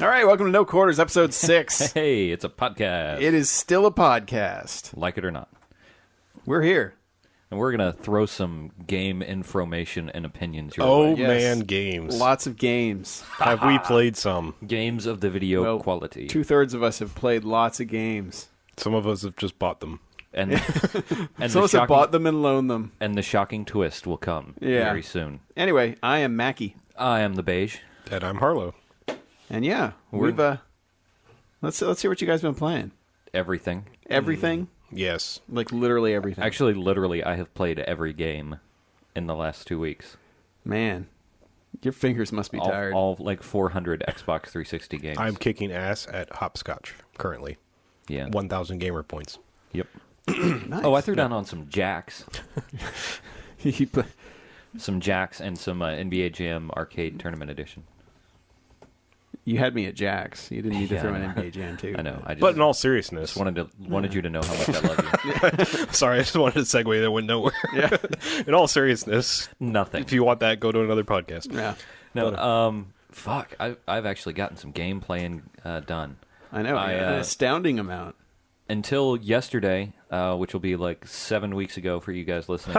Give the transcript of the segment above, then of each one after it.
All right, welcome to No Quarters, episode 6. Hey, it's a podcast. It is still a podcast. Like it or not. We're here. And we're going to throw some game information and opinions your Oh, way. Yes. man, games. Lots of games. Have we played some? Games of the video quality. 2/3 of us have played lots of games. Some of us have just bought them. And, and Some of us have bought them and loaned them. And the shocking twist will come very soon. Anyway, I am Maki. I am the beige. And I'm Harlow. And yeah, we've let's see what you guys been playing. Everything. Everything? Yes. Like literally everything. Actually, literally, I have played every game in the last 2 weeks. Man, your fingers must be tired. All like 400 Xbox 360 games. I'm kicking ass at Hopscotch currently. Yeah. 1,000 gamer points. Yep. Nice. Oh, I threw down on some jacks. You put- Some jacks and some NBA Jam Arcade Tournament Edition. You had me at Jax. You didn't need to Yeah, throw I an know. NBA Jam too. I know. I just, But in all seriousness, wanted you to know how much I love you. sorry, I just wanted to segue that went nowhere. Yeah. In all seriousness, Nothing. if you want that, go to another podcast. Yeah. No. Fuck. I've actually gotten some game playing done. I know. An astounding amount. Until yesterday, which will be like 7 weeks ago for you guys listening.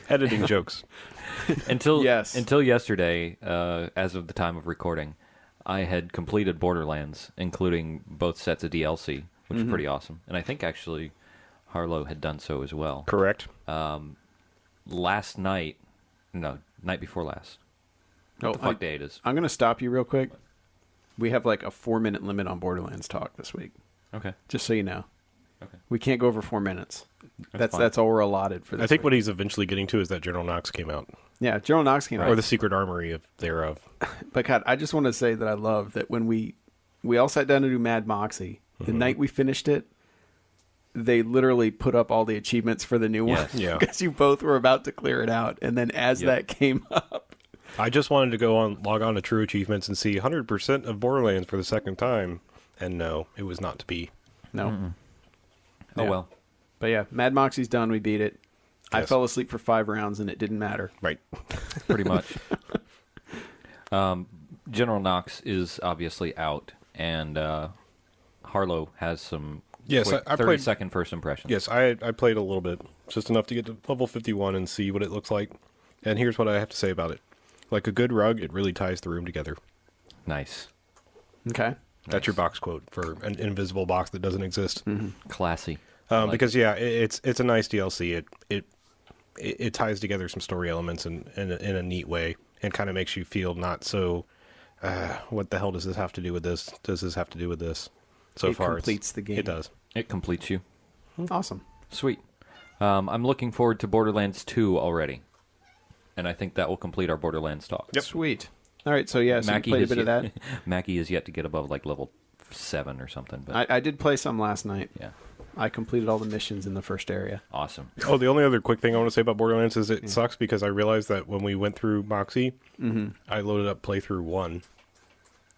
Editing jokes. Until Yes. Until yesterday, as of the time of recording, I had completed Borderlands, including both sets of DLC, which is pretty awesome. And I think actually Harlow had done so as well. Correct. Last night, no, night before last. What the fuck day it is? I'm going to stop you real quick. We have like a 4-minute limit on Borderlands talk this week. Okay. Just so you know. Okay. We can't go over 4 minutes. That's fine. That's all we're allotted for this I think week. what he's eventually getting to is that General Knox came out. Yeah, General Knox came out. Or the secret armory thereof. But God, I just want to say that I love that when we all sat down to do Mad Moxie, the night we finished it, they literally put up all the achievements for the new Yes. one. Yeah. Because you both were about to clear it out. And then as that came up. I just wanted to log on to True Achievements and see 100% of Borderlands for the second time. And no, it was not to be. No. Oh, Yeah. well. But yeah, Mad Moxie's done. We beat it. I Yes. fell asleep for 5 rounds and it didn't matter. Right. Pretty much. General Knox is obviously out, and Harlow has some Yes, quick I 30-second first impressions. Yes, I played a little bit. Just enough to get to level 51 and see what it looks like. And here's what I have to say about it. Like a good rug, it really ties the room together. Nice. Okay. That's your box quote for an invisible box that doesn't exist. Classy. Because yeah, it's a nice DLC. It ties together some story elements in a neat way and kind of makes you feel not so. What the hell does this have to do with this? Does this have to do with this? So It far, completes the game. It does. It completes you. Awesome. Sweet. I'm looking forward to Borderlands 2 already, and I think that will complete our Borderlands talk. Yep. Sweet. All right, so yeah, so you played a bit of that. Mackie is yet to get above like level 7 or something. But I did play some last night. yeah, I completed all the missions in the first area. awesome. Oh, the only other quick thing I want to say about Borderlands is it sucks because I realized that when we went through Moxie, I loaded up playthrough 1.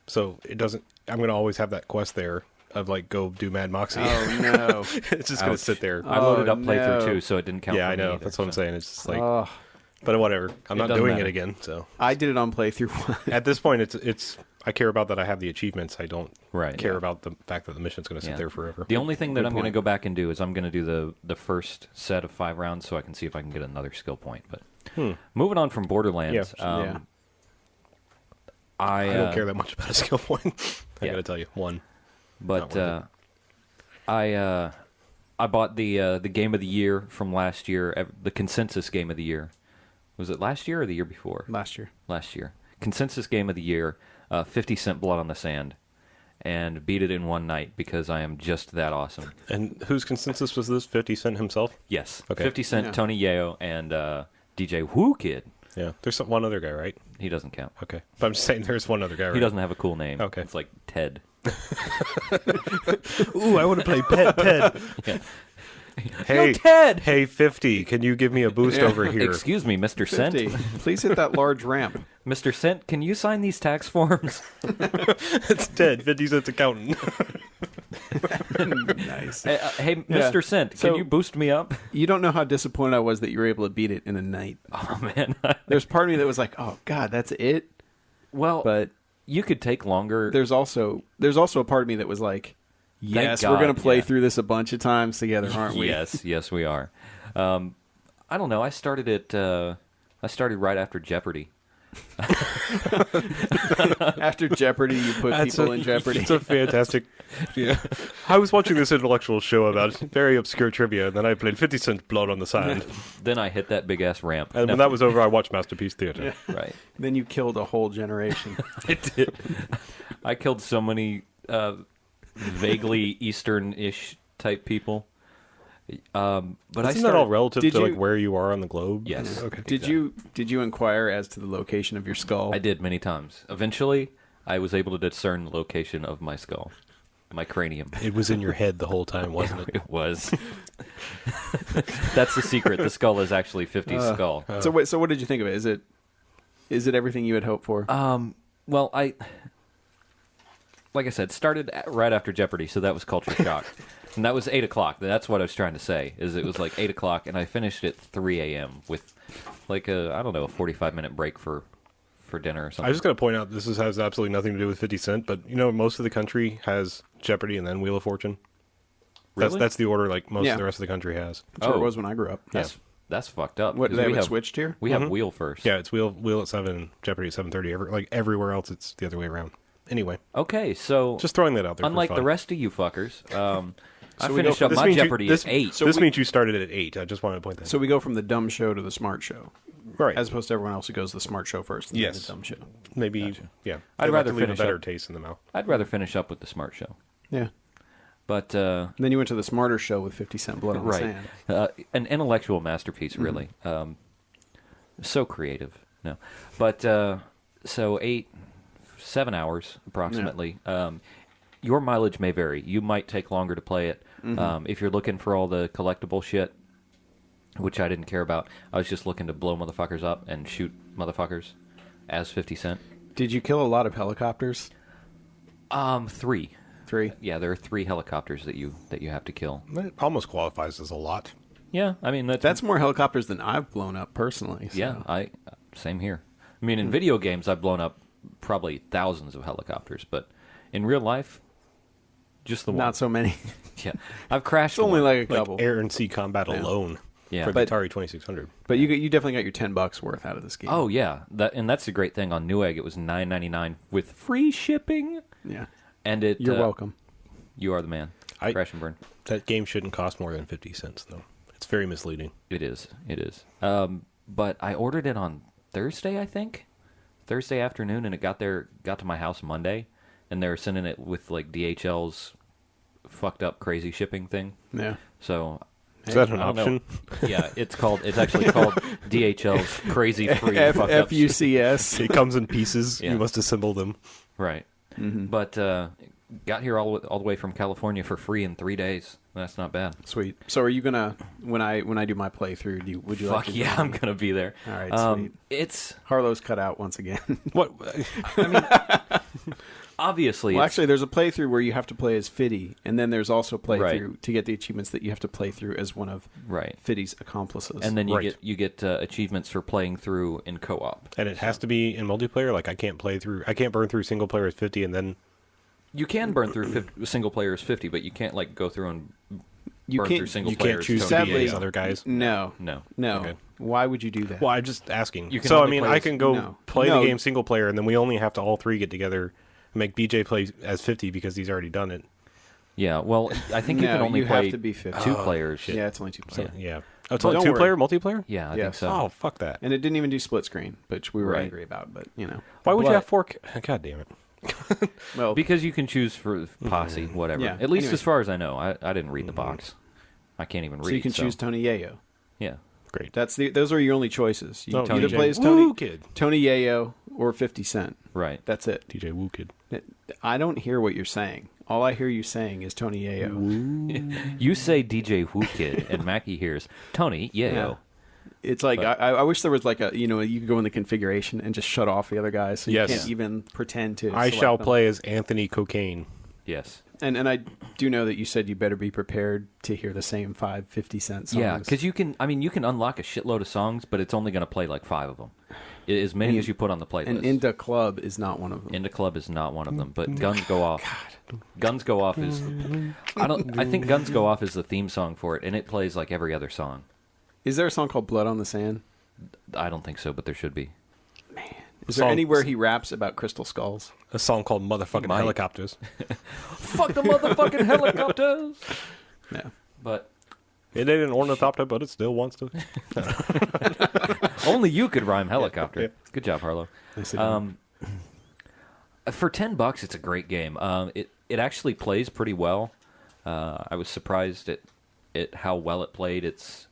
So it doesn't. I'm going to always have that quest there of like go do Mad Moxie. Oh no. It's just going to sit there. I loaded up playthrough no. 2, so it didn't count. Yeah, for I me know. either, That's what I'm so. saying. It's just like, Oh, but whatever. I'm not doesn't doing matter. it again. So I did it on playthrough 1. at this point, it's. I care about that I have the achievements. I don't care Yeah. about the fact that the mission's going to sit Yeah. there forever. The only thing that Good I'm going to point. go back and do is I'm going to do the first set of 5 rounds so I can see if I can get another skill point. But moving on from Borderlands, Yeah. I don't care that much about a skill point. I Yeah. got to tell you, one. But Not I bought the game of the year from last year, the consensus game of the year. Was it last year or the year before? Last year. Last year. Consensus game of the year, 50 Cent Blood on the Sand, and beat it in one night because I am just that awesome. And whose consensus was this? 50 Cent himself? Yes. Okay. 50 Cent, Yeah. Tony Yayo, and DJ Woo Kid. Yeah. There's one other guy, right? He doesn't count. Okay. But I'm just saying there's one other guy, right? He doesn't have a cool name. Okay. It's like Ted. Ooh, I want to play Ted. Yeah. Hey, Yo, Ted! Hey, 50, can you give me a boost over here? Excuse me, Mr. Cent. 50. Please hit that large ramp. Mr. Cent, can you sign these tax forms? It's Ted, 50 Cent's accountant. Nice. Hey, Mr. Cent, can So- you boost me up? You don't know how disappointed I was that you were able to beat it in a night. Oh, man. There's part of me that was like, oh, God, that's it? Well, But you could take longer. There's also a part of me that was like, yes, God, we're going to play yeah. through this a bunch of times together, aren't we? Yes, we are. I don't know. I started right after Jeopardy. After Jeopardy, you put people in jeopardy. It's a fantastic. Yeah, I was watching this intellectual show about very obscure trivia, and then I played 50 Cent Blood on the Sand. Then I hit that big ass ramp. And when that was over, I watched Masterpiece Theater. Right. Then you killed a whole generation. I did. I killed so vaguely Eastern-ish type people. But Isn't that all relative Did to like you- where you are on the globe? Yes. Okay. Did you inquire as to the location of your skull? I did many times. Eventually, I was able to discern the location of my skull, my cranium. It was in your head the whole time, wasn't it? It was. That's the secret. The skull is actually 50's skull. So what did you think of it? Is it everything you had hoped for? Well, like I said, started right after Jeopardy, so that was culture shock. And that was 8 o'clock. That's what I was trying to say, is it was like 8 o'clock, and I finished at 3 a.m. with like a 45-minute break for dinner or something. I just got to point out, this has absolutely nothing to do with 50 Cent, but most of the country has Jeopardy and then Wheel of Fortune. Really? That's the order like most Yeah. of the rest of the country has. That's what Oh. it was when I grew up. That's fucked up. What, 'cause they we have it have switched here? We have Wheel first. Yeah, it's Wheel at 7, Jeopardy at 7:30. Everywhere else, it's the other way around. Anyway, Okay, so just throwing that out there. unlike for the fun. rest of you fuckers, I we go finished from- up This my means you- Jeopardy this- at 8. So this we- means you started at 8. I just wanted to point that out. So we go from the dumb show to the smart show, Right. as opposed to everyone else who goes the smart show first and then Yes. the dumb show. Maybe, yeah. I'd They'd rather like to leave finish a better up- taste in the mouth. I'd rather finish up with the smart show. Yeah. But, And then you went to the smarter show with 50 Cent Blood on the right. Sand. An intellectual masterpiece, really. So creative. No. But, so 7 hours, approximately. Your mileage may vary. You might take longer to play it. If you're looking for all the collectible shit, which I didn't care about, I was just looking to blow motherfuckers up and shoot motherfuckers as 50 Cent. Did you kill a lot of helicopters? 3. 3? Yeah, there are 3 helicopters that you have to kill. That almost qualifies as a lot. Yeah, I mean That's more helicopters than I've blown up personally. So. yeah, same here. I mean, in video games, I've blown up probably thousands of helicopters, but in real life, just the one. Not so many. Yeah, I've crashed. It's only one. like a couple. Air and sea combat alone Yeah. for the But- Atari 2600. But you definitely got your $10 worth out of this game. Oh yeah, that's the great thing on Newegg. It was $9.99 with free shipping, yeah. and it. You're welcome. You are the man. Crash and burn. That game shouldn't cost more than 50 cents, though. It's very misleading. It is. It is. But I ordered it on Thursday, I think. Thursday afternoon, and it got to my house Monday, and they were sending it with like DHL's fucked up crazy shipping thing. Yeah. So Is that an I don't know. option? Yeah, it's actually called DHL's crazy free fucked up FUCS. It comes in pieces. Yeah. You must assemble them. Right. But got here all the way from California for free in 3 days. That's not bad. Sweet. So are you gonna when I do my playthrough? Would you like Fuck to yeah, do I'm gonna be there. All right, sweet. It's Harlow's cut out once again. What? obviously Well, it's- actually, there's a playthrough where you have to play as Fiddy, and then there's also a playthrough Right. to get the achievements that you have to play through as one of right. Fiddy's accomplices. And then Right. you get achievements for playing through in co-op. And it has to be in multiplayer? Like, I can't burn through single player as 50 and then... You can burn through single player as 50, but you can't like go through and you burn can't through single You player can't as choose Tony to Sadly- be as other guys? No, No. Okay. Why would you do that? Well, I'm just asking. You can So, I only mean, play I as- can go No. play No. the game single player, and then we only have to all three get together and make BJ play as 50 because he's already done it. Yeah, well, I think you No, can only you play have to be 50. two players. Yeah, it's only 2 So, players. yeah. Oh, it's But only don't two-player multiplayer? Yeah, I think Yes. so. Oh, fuck that. And it didn't even do split screen, which we were Right. angry about. But Why would you But- have 4... God damn it. well, Because you can choose for posse, whatever. Yeah, At least anyway. as far as I know. I didn't read the box. I can't even read. so you can choose Tony Yayo. Yeah. Great. Those are your only choices. You Oh, can either DJ play as Woo Kid. Tony Yayo or 50 Cent. Right. That's it. DJ Woo Kid. I don't hear what you're saying. All I hear you saying is Tony Yayo. You say DJ Woo Kid, and Maki hears Tony. Yeah. Yeah. It's like I wish there was like you could go in the configuration and just shut off the other guys, so Yes. you can't even pretend to. I select shall them. play as Anthony Cocaine. Yes. And I do know that you said you better be prepared to hear the same 50 Cent songs. Yeah, because you can. I mean, you can unlock a shitload of songs, but it's only going to play like 5 of them. As many as you put on the playlist. And Into Club is not one of them. Into Club is not one of them, but Guns Go Off. Guns Go Off is... I think Guns Go Off is the theme song for it, and it plays like every other song. Is there a song called Blood on the Sand? I don't think so, but there should be. Man. Is there anywhere he raps about crystal skulls? A song called Motherfucking Helicopters. Fuck the motherfucking helicopters! Yeah. But... It ain't an ornithopter, but it still wants to. Only you could rhyme helicopter. Yeah. Good job, Harlow. For $10, it's a great game. It actually plays pretty well. I was surprised at how well it played. It's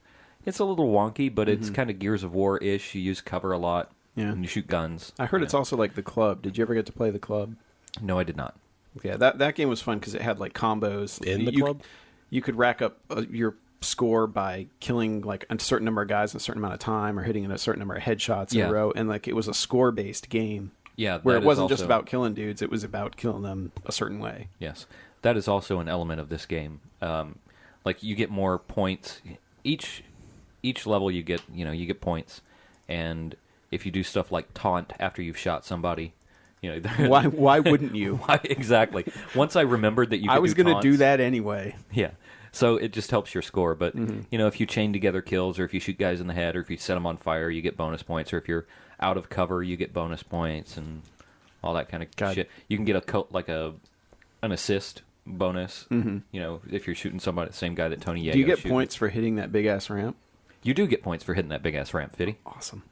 a little wonky, but it's kind of Gears of War-ish. You use cover a lot, and you shoot guns. I heard it's also like The Club. Did you ever get to play The Club? No, I did not. Yeah, that game was fun because it had like combos. In The Club? You could rack up your score by killing like a certain number of guys in a certain amount of time or hitting a certain number of headshots in a row, and like it was a score-based game. Yeah, where it wasn't just about killing dudes, it was about killing them a certain way. Yes, that is also an element of this game. Like you get more points each level. You get points, and if you do stuff like taunt after you've shot somebody, why wouldn't you? Why, exactly. Once I remembered that I was going to do that anyway. Yeah. So it just helps your score. But, if you chain together kills or if you shoot guys in the head or if you set them on fire, you get bonus points. Or if you're out of cover, you get bonus points and all that kind of shit. You can get an assist bonus, if you're shooting somebody, the same guy that Tony Yago Do you get points for hitting that big-ass ramp? You do get points for hitting that big-ass ramp, Fitty. Awesome.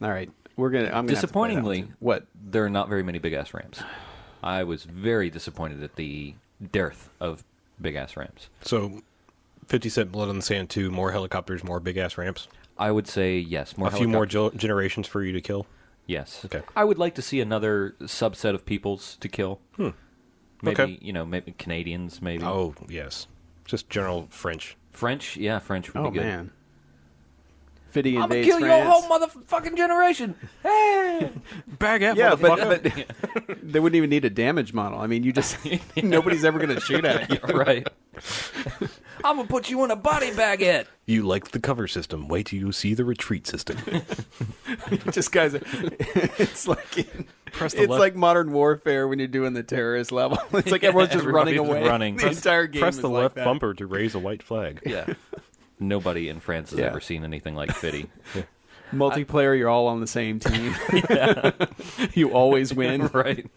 All right. I'm gonna Disappointingly, what? There are not very many big-ass ramps. I was very disappointed at the dearth of big-ass ramps. So, 50 Cent Blood on the Sand 2, more helicopters, more big-ass ramps? I would say yes. More a few more generations for you to kill? Yes. Okay. I would like to see another subset of peoples to kill. Maybe, okay. Maybe Canadians, maybe. Oh, yes. Just general French. French? Yeah, French would be good. Oh, man. Fitty I'm invades gonna kill France. your whole motherfucking generation. Hey, Baguette, yeah, but they wouldn't even need a damage model. I mean, you just nobody's ever going to shoot at you, right? I'm gonna put you in a body baguette. You like the cover system? Wait till you see the retreat system. Just guys, it's like Modern Warfare when you're doing the terrorist level. It's like everyone's just running away. The entire game. Press is the like left that. bumper to raise a white flag. Yeah. Nobody in France has ever seen anything like Fitty. Multiplayer, you're all on the same team. You always win. Right.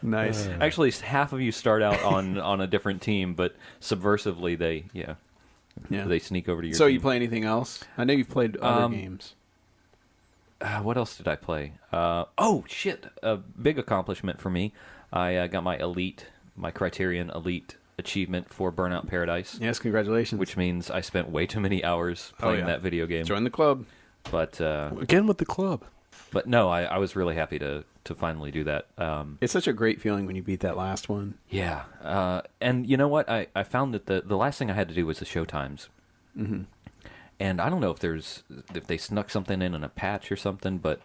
Nice. Actually, half of you start out on a different team, but subversively they sneak over to your team. So you play anything else? I know you've played other games. What else did I play? Oh, shit. A big accomplishment for me. I got my Criterion Elite achievement for Burnout Paradise. Yes, congratulations. Which means I spent way too many hours playing that video game. Join the club. But again with the club. But no, I was really happy to finally do that. It's such a great feeling when you beat that last one. Yeah. And you know what? I found that the last thing I had to do was the show times. Mm-hmm. And I don't know if they snuck something in a patch or something, but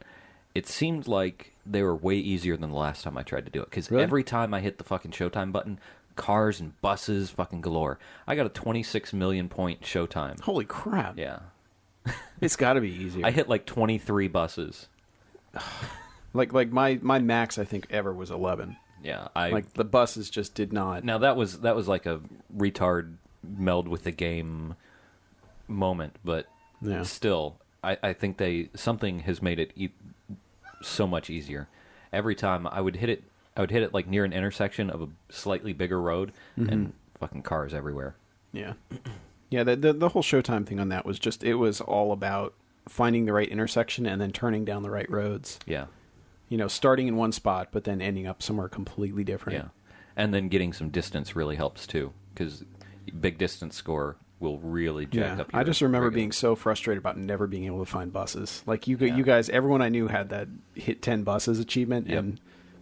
it seemed like they were way easier than the last time I tried to do it. Because every time I hit the fucking Showtime button, cars and buses fucking galore. I got a 26 million point Showtime. Holy crap. Yeah. It's got to be easier. I hit like 23 buses. Like my max I think ever was 11. Yeah, like the buses just did not. Now that was like a retard meld with the game moment, but still, I think something has made it so much easier. Every time I would hit it like near an intersection of a slightly bigger road, and fucking cars everywhere. Yeah, yeah. The whole Showtime thing on that was it was all about finding the right intersection and then turning down the right roads. Yeah. Starting in one spot, but then ending up somewhere completely different. Yeah. And then getting some distance really helps too, because big distance score will really jack up your I just remember being so frustrated about never being able to find buses. Like you guys, everyone I knew had that hit 10 buses achievement, and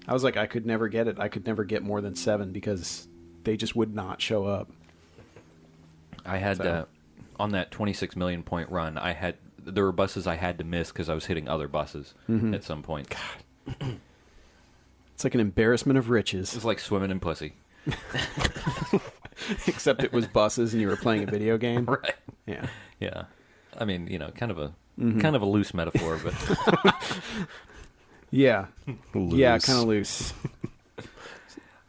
I was like, I could never get it. I could never get more than 7 because they just would not show up. I had on that 26 million point run, there were buses I had to miss because I was hitting other buses at some point. God. It's like an embarrassment of riches. It's like swimming in pussy. Except it was buses and you were playing a video game. Right. Yeah. Yeah. I mean, kind of Kind of a loose metaphor, but Yeah. Loose. Yeah, kind of loose.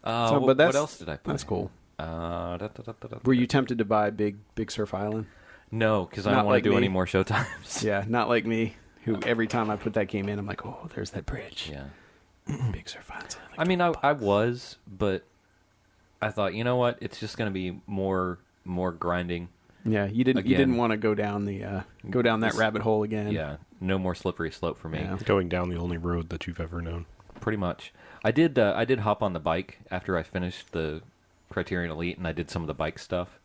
what else did I play? That's cool. Da, da, da, da, da, Were you tempted to buy Big Surf Island? No, because I Not don't want like to do me. any more showtimes. Yeah, not like me, who every time I put that game in, I'm like, oh, there's that bridge. Yeah. Big Surf Island. I mean, I was, but I thought, you know what? It's just going to be more grinding. Yeah, you didn't Again. want to go down that rabbit hole again. Yeah, no more slippery slope for me. Yeah. Going down the only road that you've ever known. Pretty much. I did hop on the bike after I finished the Criterion Elite, and I did some of the bike stuff.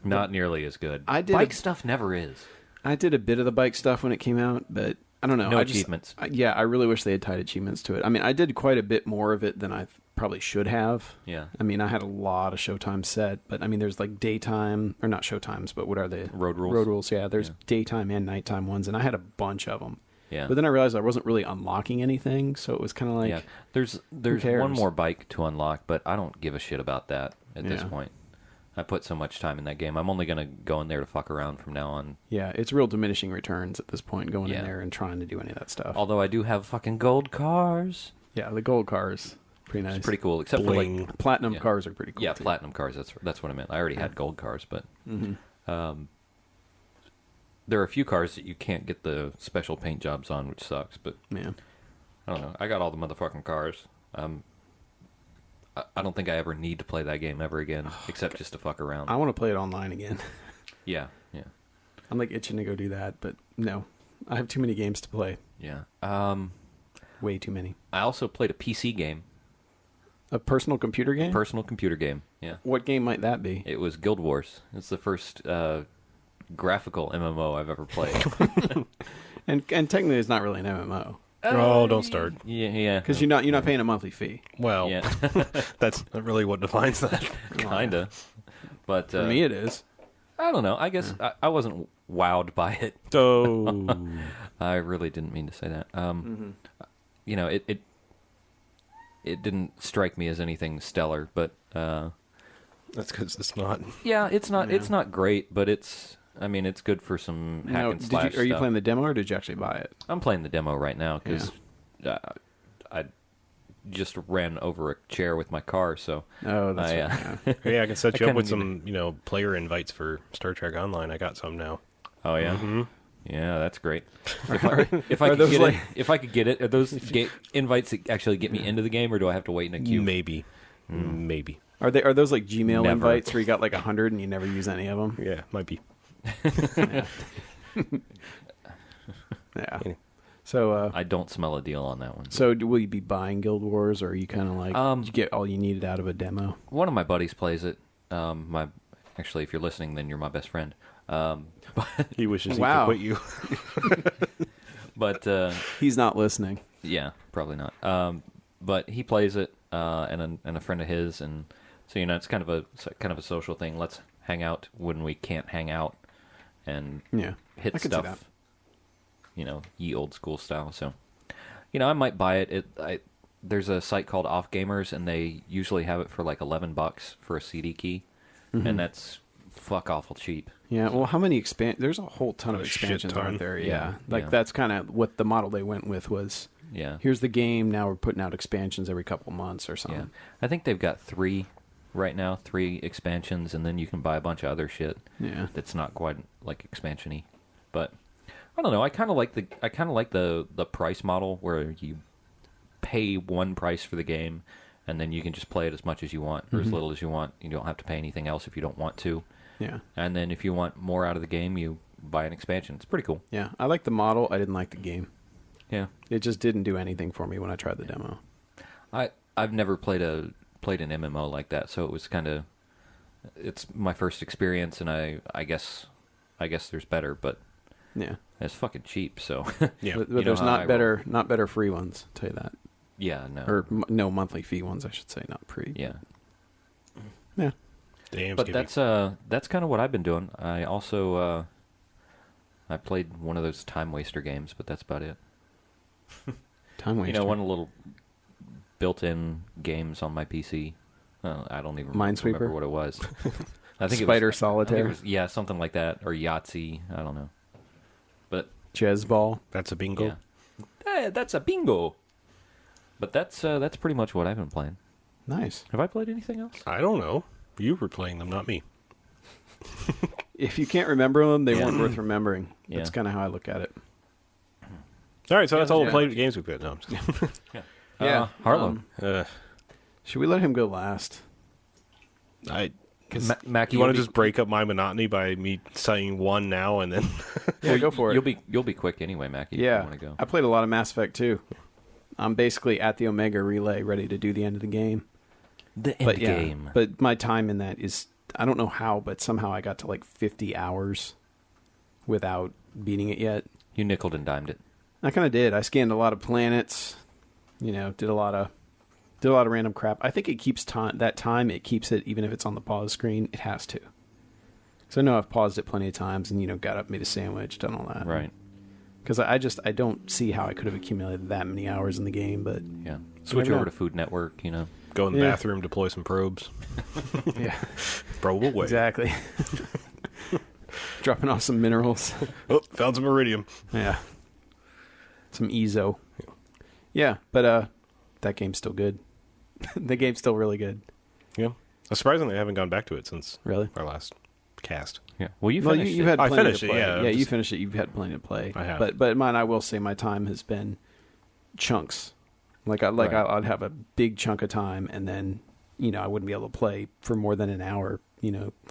Not nearly as good. Bike stuff never is. I did a bit of the bike stuff when it came out, but I don't know. No achievements. I really wish they had tied achievements to it. I mean, I did quite a bit more of it than I probably should have. Yeah. I mean, I had a lot of showtime set, but I mean, there's like daytime, or not showtimes, but what are they? Road rules. Road rules, yeah. There's daytime and nighttime ones, and I had a bunch of them. Yeah. But then I realized I wasn't really unlocking anything, so it was kind of like... Yeah. There's cares? one more bike to unlock, but I don't give a shit about that at this Yeah. point. I put so much time in that game. I'm only going to go in there to fuck around from now on. Yeah, it's real diminishing returns at this point, going Yeah. in there and trying to do any of that stuff. Although I do have fucking gold cars. Yeah, the gold cars, pretty nice. It's pretty cool, except Bling. for like... Platinum Yeah. cars are pretty cool, Yeah, too. platinum cars. That's what I meant. I already had gold cars, but there are a few cars that you can't get the special paint jobs on, which sucks. But Yeah. I don't know. I got all the motherfucking cars. I don't think I ever need to play that game ever again, except just to fuck around. I want to play it online again. Yeah. I'm like itching to go do that, but no. I have too many games to play. Yeah. Way too many. I also played a PC game, A personal computer game? personal computer game. Yeah. What game might that be? It was Guild Wars. It's the first graphical MMO I've ever played. And technically it's not really an MMO. Oh, don't start. Yeah. Because you're not paying a monthly fee. Well, Yeah. that's not really what defines that. Kinda. But For me it is. I don't know. I guess I wasn't wowed by it. So, I really didn't mean to say that. You know, it didn't strike me as anything stellar, but that's because it's not. yeah, it's not Yeah. it's not great, but it's good for some hack No, and slash are you stuff. playing the demo or did you actually buy it? I'm playing the demo right now because I just ran over a chair with my car, so Oh, that's I, right. Yeah, I can set I you up kinda with need some, player invites for Star Trek Online. I got some now. oh yeah. Mm-hmm. Yeah, that's great. If I could get it, if I could get it, are those invites that actually get me into the game, or do I have to wait in a queue? Maybe. Maybe. Are those like Gmail Never. invites where you got like 100 and you never use any of them? Yeah, might be. Yeah. So, I don't smell a deal on that one. will you be buying Guild Wars, or are you kind of like you get all you needed out of a demo? One of my buddies plays it. Actually, if you're listening, then you're my best friend. He wishes Wow. he could quit you. But He's not listening. yeah, probably not. But he plays it, and a friend of his, and so it's kind of a social thing. Let's hang out when we can't hang out, and Yeah. hit I could see that. stuff. Ye old school style. So, I might buy it. There's a site called Off Gamers, and they usually have it for like $11 for a CD key, and that's fuck awful cheap. Yeah, well, how many there's a whole ton of A shit expansions, ton. aren't there? Yeah, Like, yeah. that's kind of what the model they went with was, Yeah, here's the game, now we're putting out expansions every couple months or something. yeah. I think they've got 3 right now, 3 expansions, and then you can buy a bunch of other shit Yeah. that's not quite like expansion-y. But I don't know. I kind of like the price model where you pay one price for the game, and then you can just play it as much as you want or as little as you want. You don't have to pay anything else if you don't want to. Yeah. And then if you want more out of the game, you buy an expansion. It's pretty cool. Yeah. I like the model. I didn't like the game. Yeah. It just didn't do anything for me when I tried the demo. I've never played an MMO like that, so it was it's my first experience, and I guess there's better, but Yeah. it's fucking cheap, so Yeah. But You know there's how I not better free ones, I'll tell you that. yeah, no. Or no monthly fee ones, I should say, not free. Yeah. Yeah. Damn, But Skippy. that's kind of what I've been doing. I also I played one of those time waster games, but that's about it. Time waster. One of the little built-in games on my PC. I don't even Minesweeper? remember what it was. I think Spider it was, Solitaire. I think it was, yeah, something like that, or Yahtzee. I don't know. Jazzball. That's a bingo. Yeah. That's a bingo. But that's pretty much what I've been playing. Nice. Have I played anything else? I don't know. You were playing them, not me. If you can't remember them, they weren't worth remembering. Yeah. That's kind of how I look at it. All right, so that's all the yeah. played games we played. No, I'm just kidding. Yeah. Harlow. Should we let him go last? Maki, You want to just break up my monotony by me saying one now and then? Yeah, go for it. You'll be quick anyway, Maki. Yeah. If you want to go. I played a lot of Mass Effect too. I'm basically at the Omega Relay, ready to do the end of the game. The end game. But my time in that is, I don't know how, but somehow I got to like 50 hours without beating it yet. You nickeled and dimed it. I kind of did. I scanned a lot of planets, did a lot of random crap. I think it keeps time. That time it keeps it, even if it's on the pause screen, it has to. So I know I've paused it plenty of times and got up, made a sandwich, done all that. Right. Because I don't see how I could have accumulated that many hours in the game, but Yeah. Switch Maybe over not. to Food Network, Go in the Yeah. bathroom, deploy some probes. yeah, Probable way. exactly. Dropping off some minerals. Oh, found some iridium. Yeah. Some Ezo. Yeah, but that game's still good. The game's still really good. Yeah. Surprisingly, I haven't gone back to it since Really? our last cast. Yeah. Well, you Well, finished you it. had I plenty finished to it, play. yeah, Yeah, you just- finished it. You've had plenty to play. I have. But mine, I will say, my time has been chunks. I'd have a big chunk of time, and then I wouldn't be able to play for more than an hour.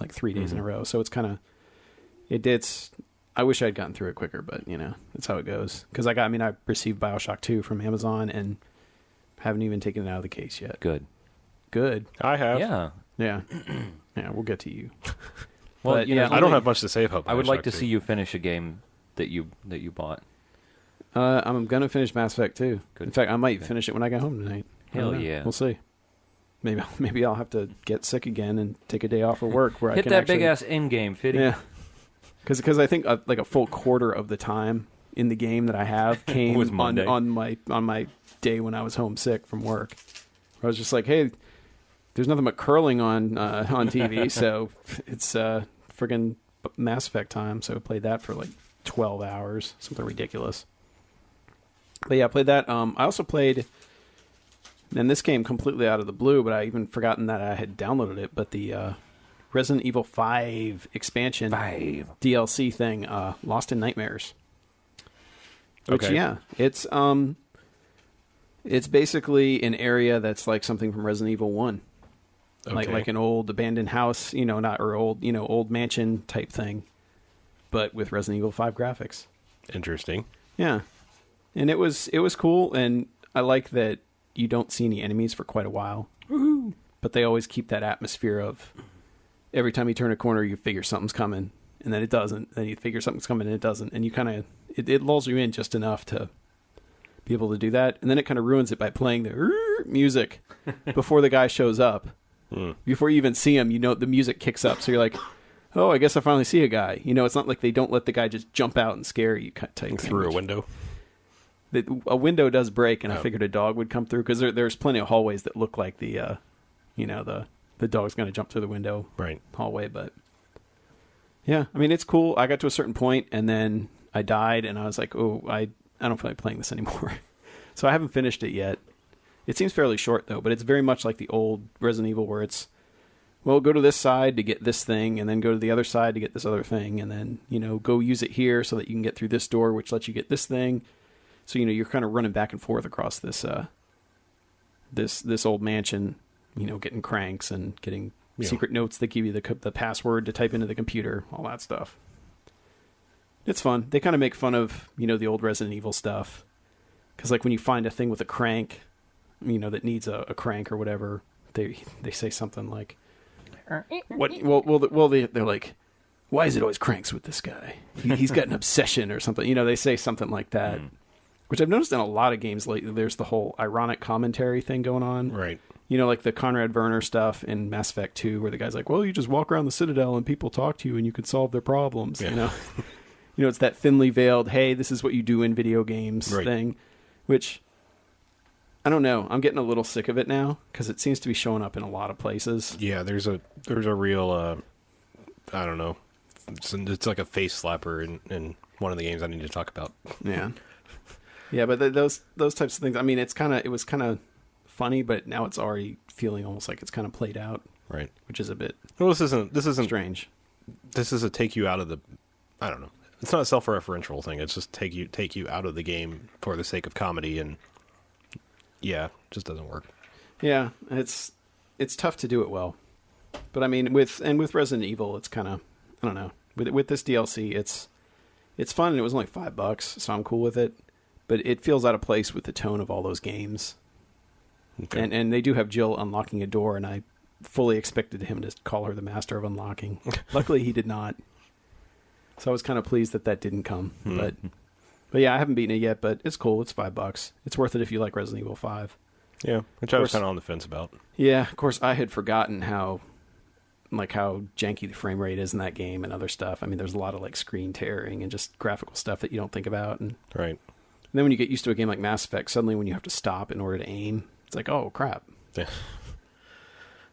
Like 3 days in a row. So it's kind of it's. I wish I'd gotten through it quicker, but that's how it goes. Because I received Bioshock 2 from Amazon and haven't even taken it out of the case yet. Good. Good. I have. Yeah. Yeah. Yeah, we'll get to you. Well, But, yeah, I don't have much to say about I would like Bioshock to 2. see you finish a game that you bought. I'm gonna finish Mass Effect 2. Good. In fact, I might Okay. finish it when I get home tonight. I Hell don't know. yeah. We'll see. Maybe I'll have to get sick again and take a day off of work where I Hit can that actually, big ass end game, Fitty. Yeah. Because I think like a full quarter of the time in the game that I have came Was Monday. on my day when I was homesick from work. I was just like, hey, there's nothing but curling on TV, so it's friggin' Mass Effect time. So I played that for like 12 hours, something ridiculous. But yeah, I played that. I also played, and this came completely out of the blue, but I even forgotten that I had downloaded it. But the Resident Evil 5 expansion DLC thing, Lost in Nightmares. Which, Okay. yeah, it's basically an area that's like something from Resident Evil 1. Okay. Like an old abandoned house, old mansion type thing, but with Resident Evil 5 graphics. Interesting. Yeah. And it was cool, and I like that you don't see any enemies for quite a while. Woohoo! But they always keep that atmosphere of every time you turn a corner, you figure something's coming, and then it doesn't. Then you figure something's coming, and it doesn't. And you kind of it lulls you in just enough to be able to do that, and then it kind of ruins it by playing the music before the guy shows up. Before you even see him, the music kicks up, so you're like, oh, I guess I finally see a guy. It's not like they don't let the guy just jump out and scare you type thing. Through a window. A window does break, and I figured a dog would come through, because there's plenty of hallways that look like the dog's going to jump through the window Right. hallway. But yeah, it's cool. I got to a certain point, and then I died, and I was like, oh, I don't feel like playing this anymore. So I haven't finished it yet. It seems fairly short, though, but it's very much like the old Resident Evil, where it's, well, go to this side to get this thing, and then go to the other side to get this other thing, and then, go use it here so that you can get through this door, which lets you get this thing. So, you're kind of running back and forth across this this old mansion, getting cranks and getting secret notes that give you the password to type into the computer, all that stuff. It's fun. They kind of make fun of, the old Resident Evil stuff. Because, like, when you find a thing with a crank, that needs a crank or whatever, they say something like, "What? Well, they're like, why is it always cranks with this guy? He's got an obsession or something." They say something like that, which I've noticed in a lot of games lately. There's the whole ironic commentary thing going on, Right. Like the Conrad Werner stuff in Mass Effect 2, where the guy's like, "Well, you just walk around the Citadel and people talk to you and you can solve their problems." Yeah. It's that thinly veiled, "Hey, this is what you do in video games" Right. thing, which, I don't know. I'm getting a little sick of it now, because it seems to be showing up in a lot of places. Yeah, there's a real I don't know. It's like a face slapper in one of the games I need to talk about. Yeah. Yeah, but those types of things, I mean, it was kind of funny, but now it's already feeling almost like it's kind of played out. Right. Which is a bit Well, this isn't strange. This is a take you out of the, I don't know. It's not a self-referential thing. It's just take you out of the game for the sake of comedy, and yeah, it just doesn't work. Yeah, it's tough to do it well. But I mean, with Resident Evil, it's kind of, I don't know. With this DLC, it's fun, and it was only $5, so I'm cool with it. But it feels out of place with the tone of all those games. Okay. And they do have Jill unlocking a door, and I fully expected him to call her the master of unlocking. Luckily, he did not. So I was kind of pleased that didn't come. But yeah, I haven't beaten it yet, but it's cool. It's $5. It's worth it if you like Resident Evil 5. Yeah, which I was kind of on the fence about. Yeah, of course, I had forgotten how janky the frame rate is in that game and other stuff. I mean, there's a lot of like screen tearing and just graphical stuff that you don't think about. And then when you get used to a game like Mass Effect, suddenly when you have to stop in order to aim, it's like, oh crap.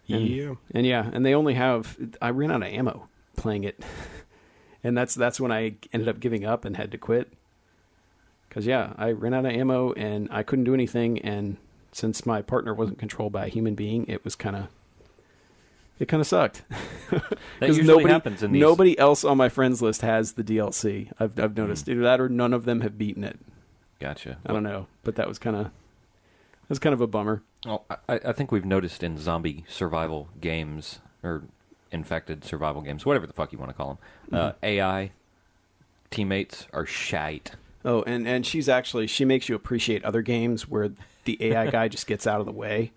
Yeah. And they only have, I ran out of ammo playing it. And that's when I ended up giving up and had to quit. Because, yeah, I ran out of ammo and I couldn't do anything. And since my partner wasn't controlled by a human being, it kind of sucked. That usually happens in these. Nobody else on my friends list has the DLC. I've noticed. Either that or none of them have beaten it. Gotcha. I don't know. But that was kind of a bummer. Well, I think we've noticed in zombie survival games, or infected survival games, whatever the fuck you want to call them, AI teammates are shite. Oh, and she makes you appreciate other games where the AI guy just gets out of the way.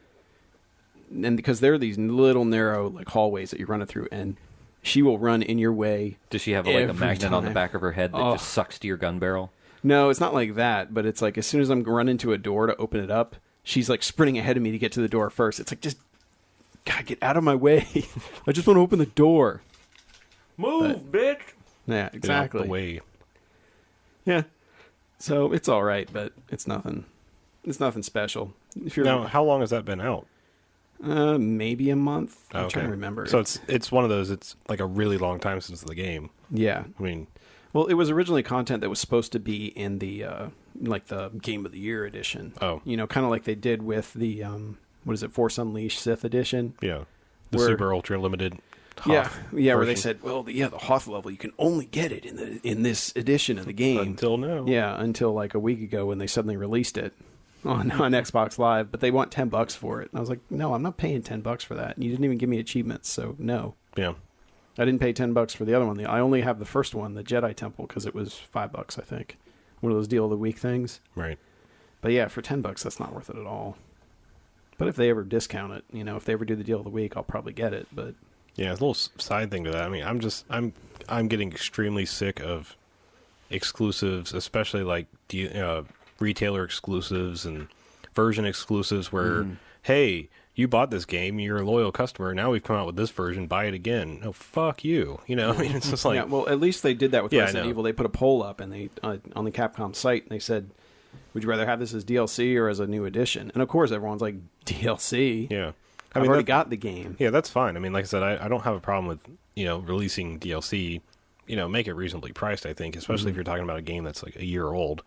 And because there are these little narrow like hallways that you're running through, and she will run in your way. Does she have like a magnet on the back of her head that just sucks to your gun barrel? No, it's not like that, but it's like as soon as I'm running to a door to open it up, she's like sprinting ahead of me to get to the door first. It's like, just, God, get out of my way. I just want to open the door. Move, bitch. Yeah, exactly. Get out the way. Yeah. So it's all right, but it's nothing. It's nothing special. Now, how long has that been out? Maybe a month. I'm trying to remember. So it's one of those. It's like a really long time since the game. Yeah. I mean, well, it was originally content that was supposed to be in the like the Game of the Year edition. Oh. You know, kind of like they did with the what is it, Force Unleashed Sith edition? Yeah. The super ultra limited. Hoth version. Where they said, well, the Hoth level, you can only get it in this edition of the game. Until now. Yeah, until like a week ago when they suddenly released it on Xbox Live, but they want $10 for it. And I was like, no, I'm not paying $10 for that. And you didn't even give me achievements, so no. Yeah. I didn't pay $10 for the other one. I only have the first one, the Jedi Temple, because it was $5, I think. One of those deal of the week things. Right. But yeah, for $10, that's not worth it at all. But if they ever discount it, if they ever do the deal of the week, I'll probably get it. But yeah, it's a little side thing to that. I mean, I'm getting extremely sick of exclusives, especially like retailer exclusives and version exclusives where, hey, you bought this game, you're a loyal customer, now we've come out with this version, buy it again. No, fuck you. I mean, it's just like... Yeah, well, at least they did that with Resident Evil. They put a poll up and they on the Capcom site, and they said, would you rather have this as DLC or as a new edition? And of course, everyone's like, DLC? Yeah. I've already got the game. Yeah, that's fine. I mean, like I said, I don't have a problem with, releasing DLC. Make it reasonably priced, I think, especially if you're talking about a game that's like a year old.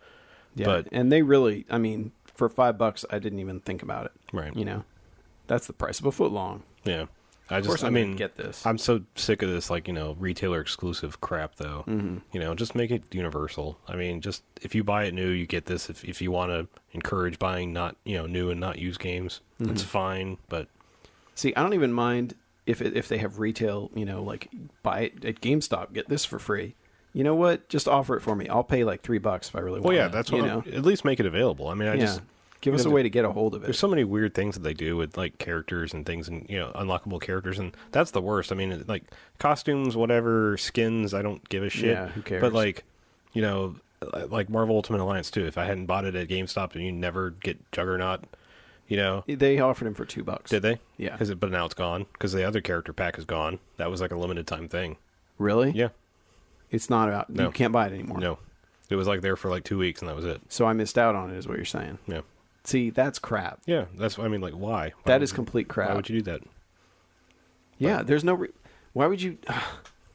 Yeah, and they really, for $5, I didn't even think about it. Right. That's the price of a foot long. Yeah. I'm gonna get this. I'm so sick of this, retailer exclusive crap, though. Mm-hmm. Just make it universal. I mean, just if you buy it new, you get this. If you want to encourage buying not, new and not used games, it's fine. But see, I don't even mind if they have retail, like buy it at GameStop, get this for free. You know what? Just offer it for me. I'll pay like $3 if I really want. Well, yeah, that's what. At least make it available. I mean, give us a way to get a hold of it. There's so many weird things that they do with like characters and things, and unlockable characters, and that's the worst. I mean, like costumes, whatever, skins, I don't give a shit. Yeah, who cares? But like, like Marvel Ultimate Alliance 2, if I hadn't bought it at GameStop and you never get Juggernaut, they offered him for $2. Did they? Yeah. But now it's gone because the other character pack is gone. That was like a limited time thing. Really? Yeah. It's not out. No. You can't buy it anymore. No. It was like there for like 2 weeks and that was it. So I missed out on it, is what you're saying. Yeah. See, that's crap. Yeah, that's. I mean, like, why? That is complete crap. Why would you do that? Yeah, there's no. Why would you?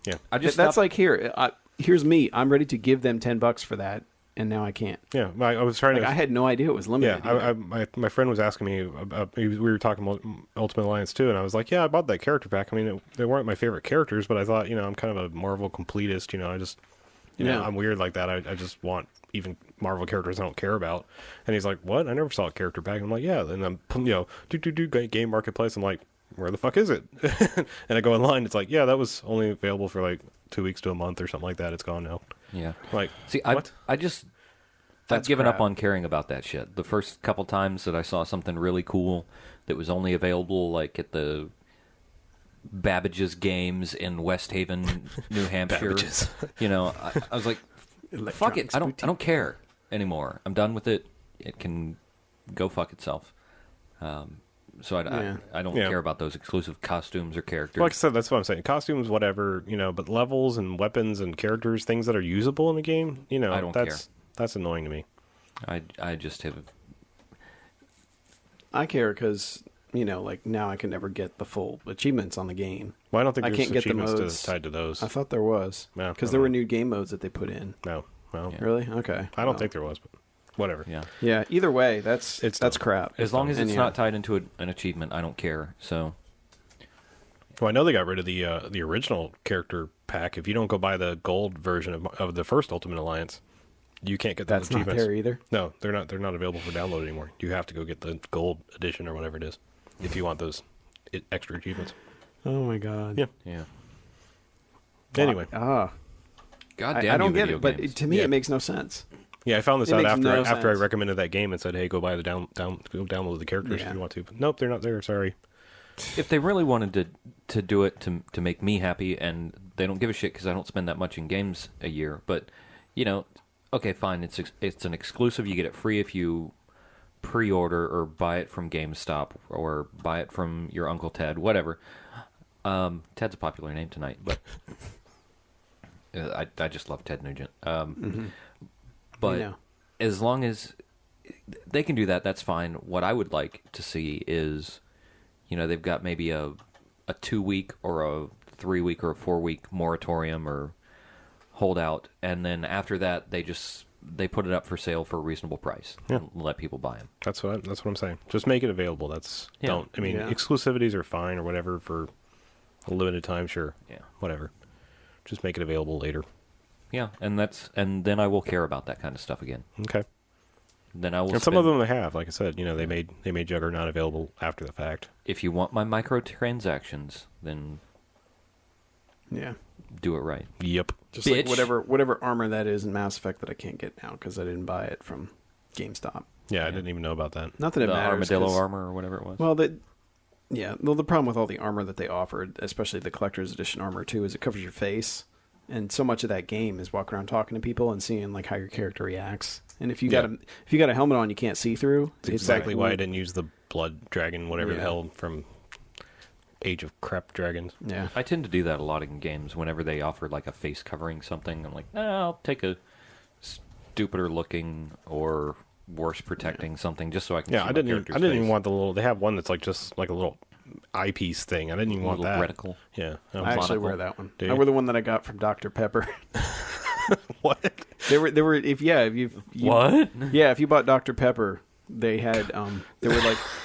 Yeah, that's like here. here's me. I'm ready to give them $10 for that, and now I can't. Yeah, I was trying Like, to. I had no idea it was limited. Yeah, my friend was asking me about. We were talking about Ultimate Alliance 2, and I was like, yeah, I bought that character pack. I mean, they weren't my favorite characters, but I thought, I'm kind of a Marvel completist. I just, I'm weird like that. I just want even Marvel characters I don't care about. And he's like, what? I never saw a character pack. And I'm like, yeah. And I'm, game marketplace. I'm like, where the fuck is it? And I go online. It's like, yeah, that was only available for like 2 weeks to a month or something like that. It's gone now. Yeah. Like, see, what? I've given up on caring about that shit. The first couple times that I saw something really cool that was only available like at the Babbage's Games in West Haven, New Hampshire. I was like, fuck it. I don't care anymore. I'm done with it. It can go fuck itself. So I don't care about those exclusive costumes or characters. Like I said, that's what I'm saying. Costumes, whatever, but levels and weapons and characters, things that are usable in the game, I don't care. That's annoying to me. I just have... I care because, like now I can never get the full achievements on the game. Well, I don't think I there's can't get the achievements modes tied to those. I thought there was. Because there were new game modes that they put in. No. Well, Really? Okay. I don't think there was, but whatever. Yeah. Yeah, either way, that's crap. As long as it's not tied into an achievement, I don't care. So... Well, I know they got rid of the original character pack. If you don't go buy the gold version of the first Ultimate Alliance, you can't get those achievements. That's not there either? No, they're not available for download anymore. You have to go get the gold edition or whatever it is if you want those extra achievements. Oh my god. Yeah. Anyway. God damn, I don't get it, games. but to me it makes no sense. Yeah, I found this out after I sense. recommended that game and said, "Hey, go buy the go download the characters if you want to." But nope, they're not there. Sorry. If they really wanted to do it to make me happy, and they don't give a shit because I don't spend that much in games a year, but okay, fine, it's an exclusive. You get it free if you pre-order or buy it from GameStop or buy it from your Uncle Ted, whatever. Ted's a popular name tonight, but I just love Ted Nugent. But as long as they can do that, that's fine. What I would like to see is, they've got maybe a 2-week or a 3-week or a 4-week moratorium or holdout, and then after that they put it up for sale for a reasonable price and let people buy them. That's what I'm saying. Just make it available. Exclusivities are fine or whatever for a limited time, sure. Yeah. Whatever. Just make it available later. Yeah, and then I will care about that kind of stuff again. Okay. Then I will. And some of them they have, like I said, they made Juggernaut available after the fact. If you want my microtransactions, then do it right. Yep. Just like whatever armor that is in Mass Effect that I can't get now because I didn't buy it from GameStop. Yeah, I didn't even know about that. Not that it matters. Armadillo armor or whatever it was. Well, the problem with all the armor that they offered, especially the collector's edition armor too, is it covers your face, and so much of that game is walking around talking to people and seeing like how your character reacts. And if you got a helmet on, you can't see through. It's exactly why I didn't use the Blood Dragon, whatever the hell from Age of Crap Dragons. Yeah, I tend to do that a lot in games. Whenever they offer like a face covering something, I'm like, I'll take a stupider looking or worse protecting something just so I can. Yeah, I didn't even want the little. They have one that's like just like a little eyepiece thing. I didn't even want that. Reticle. Yeah, I actually wear that one. I wear the one that I got from Dr. Pepper. What? They were if you what? Yeah, if you bought Dr. Pepper, they had there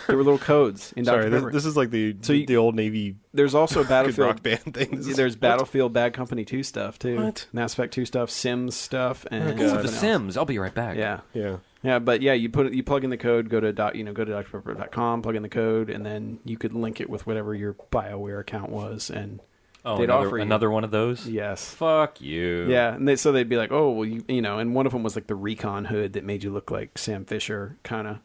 were little codes in Dr. Pepper. This is like the old Navy. There's also Battlefield rock band things. There's Battlefield Bad Company 2 stuff too. What? Mass Effect 2 stuff, Sims stuff, and the Sims. I'll be right back. Yeah, but you plug in the code, go to drpepper.com, plug in the code, and then you could link it with whatever your BioWare account was, and they'd offer you another one of those. Yes. Fuck you. Yeah, and they'd be like, oh well, and one of them was like the recon hood that made you look like Sam Fisher, kind of,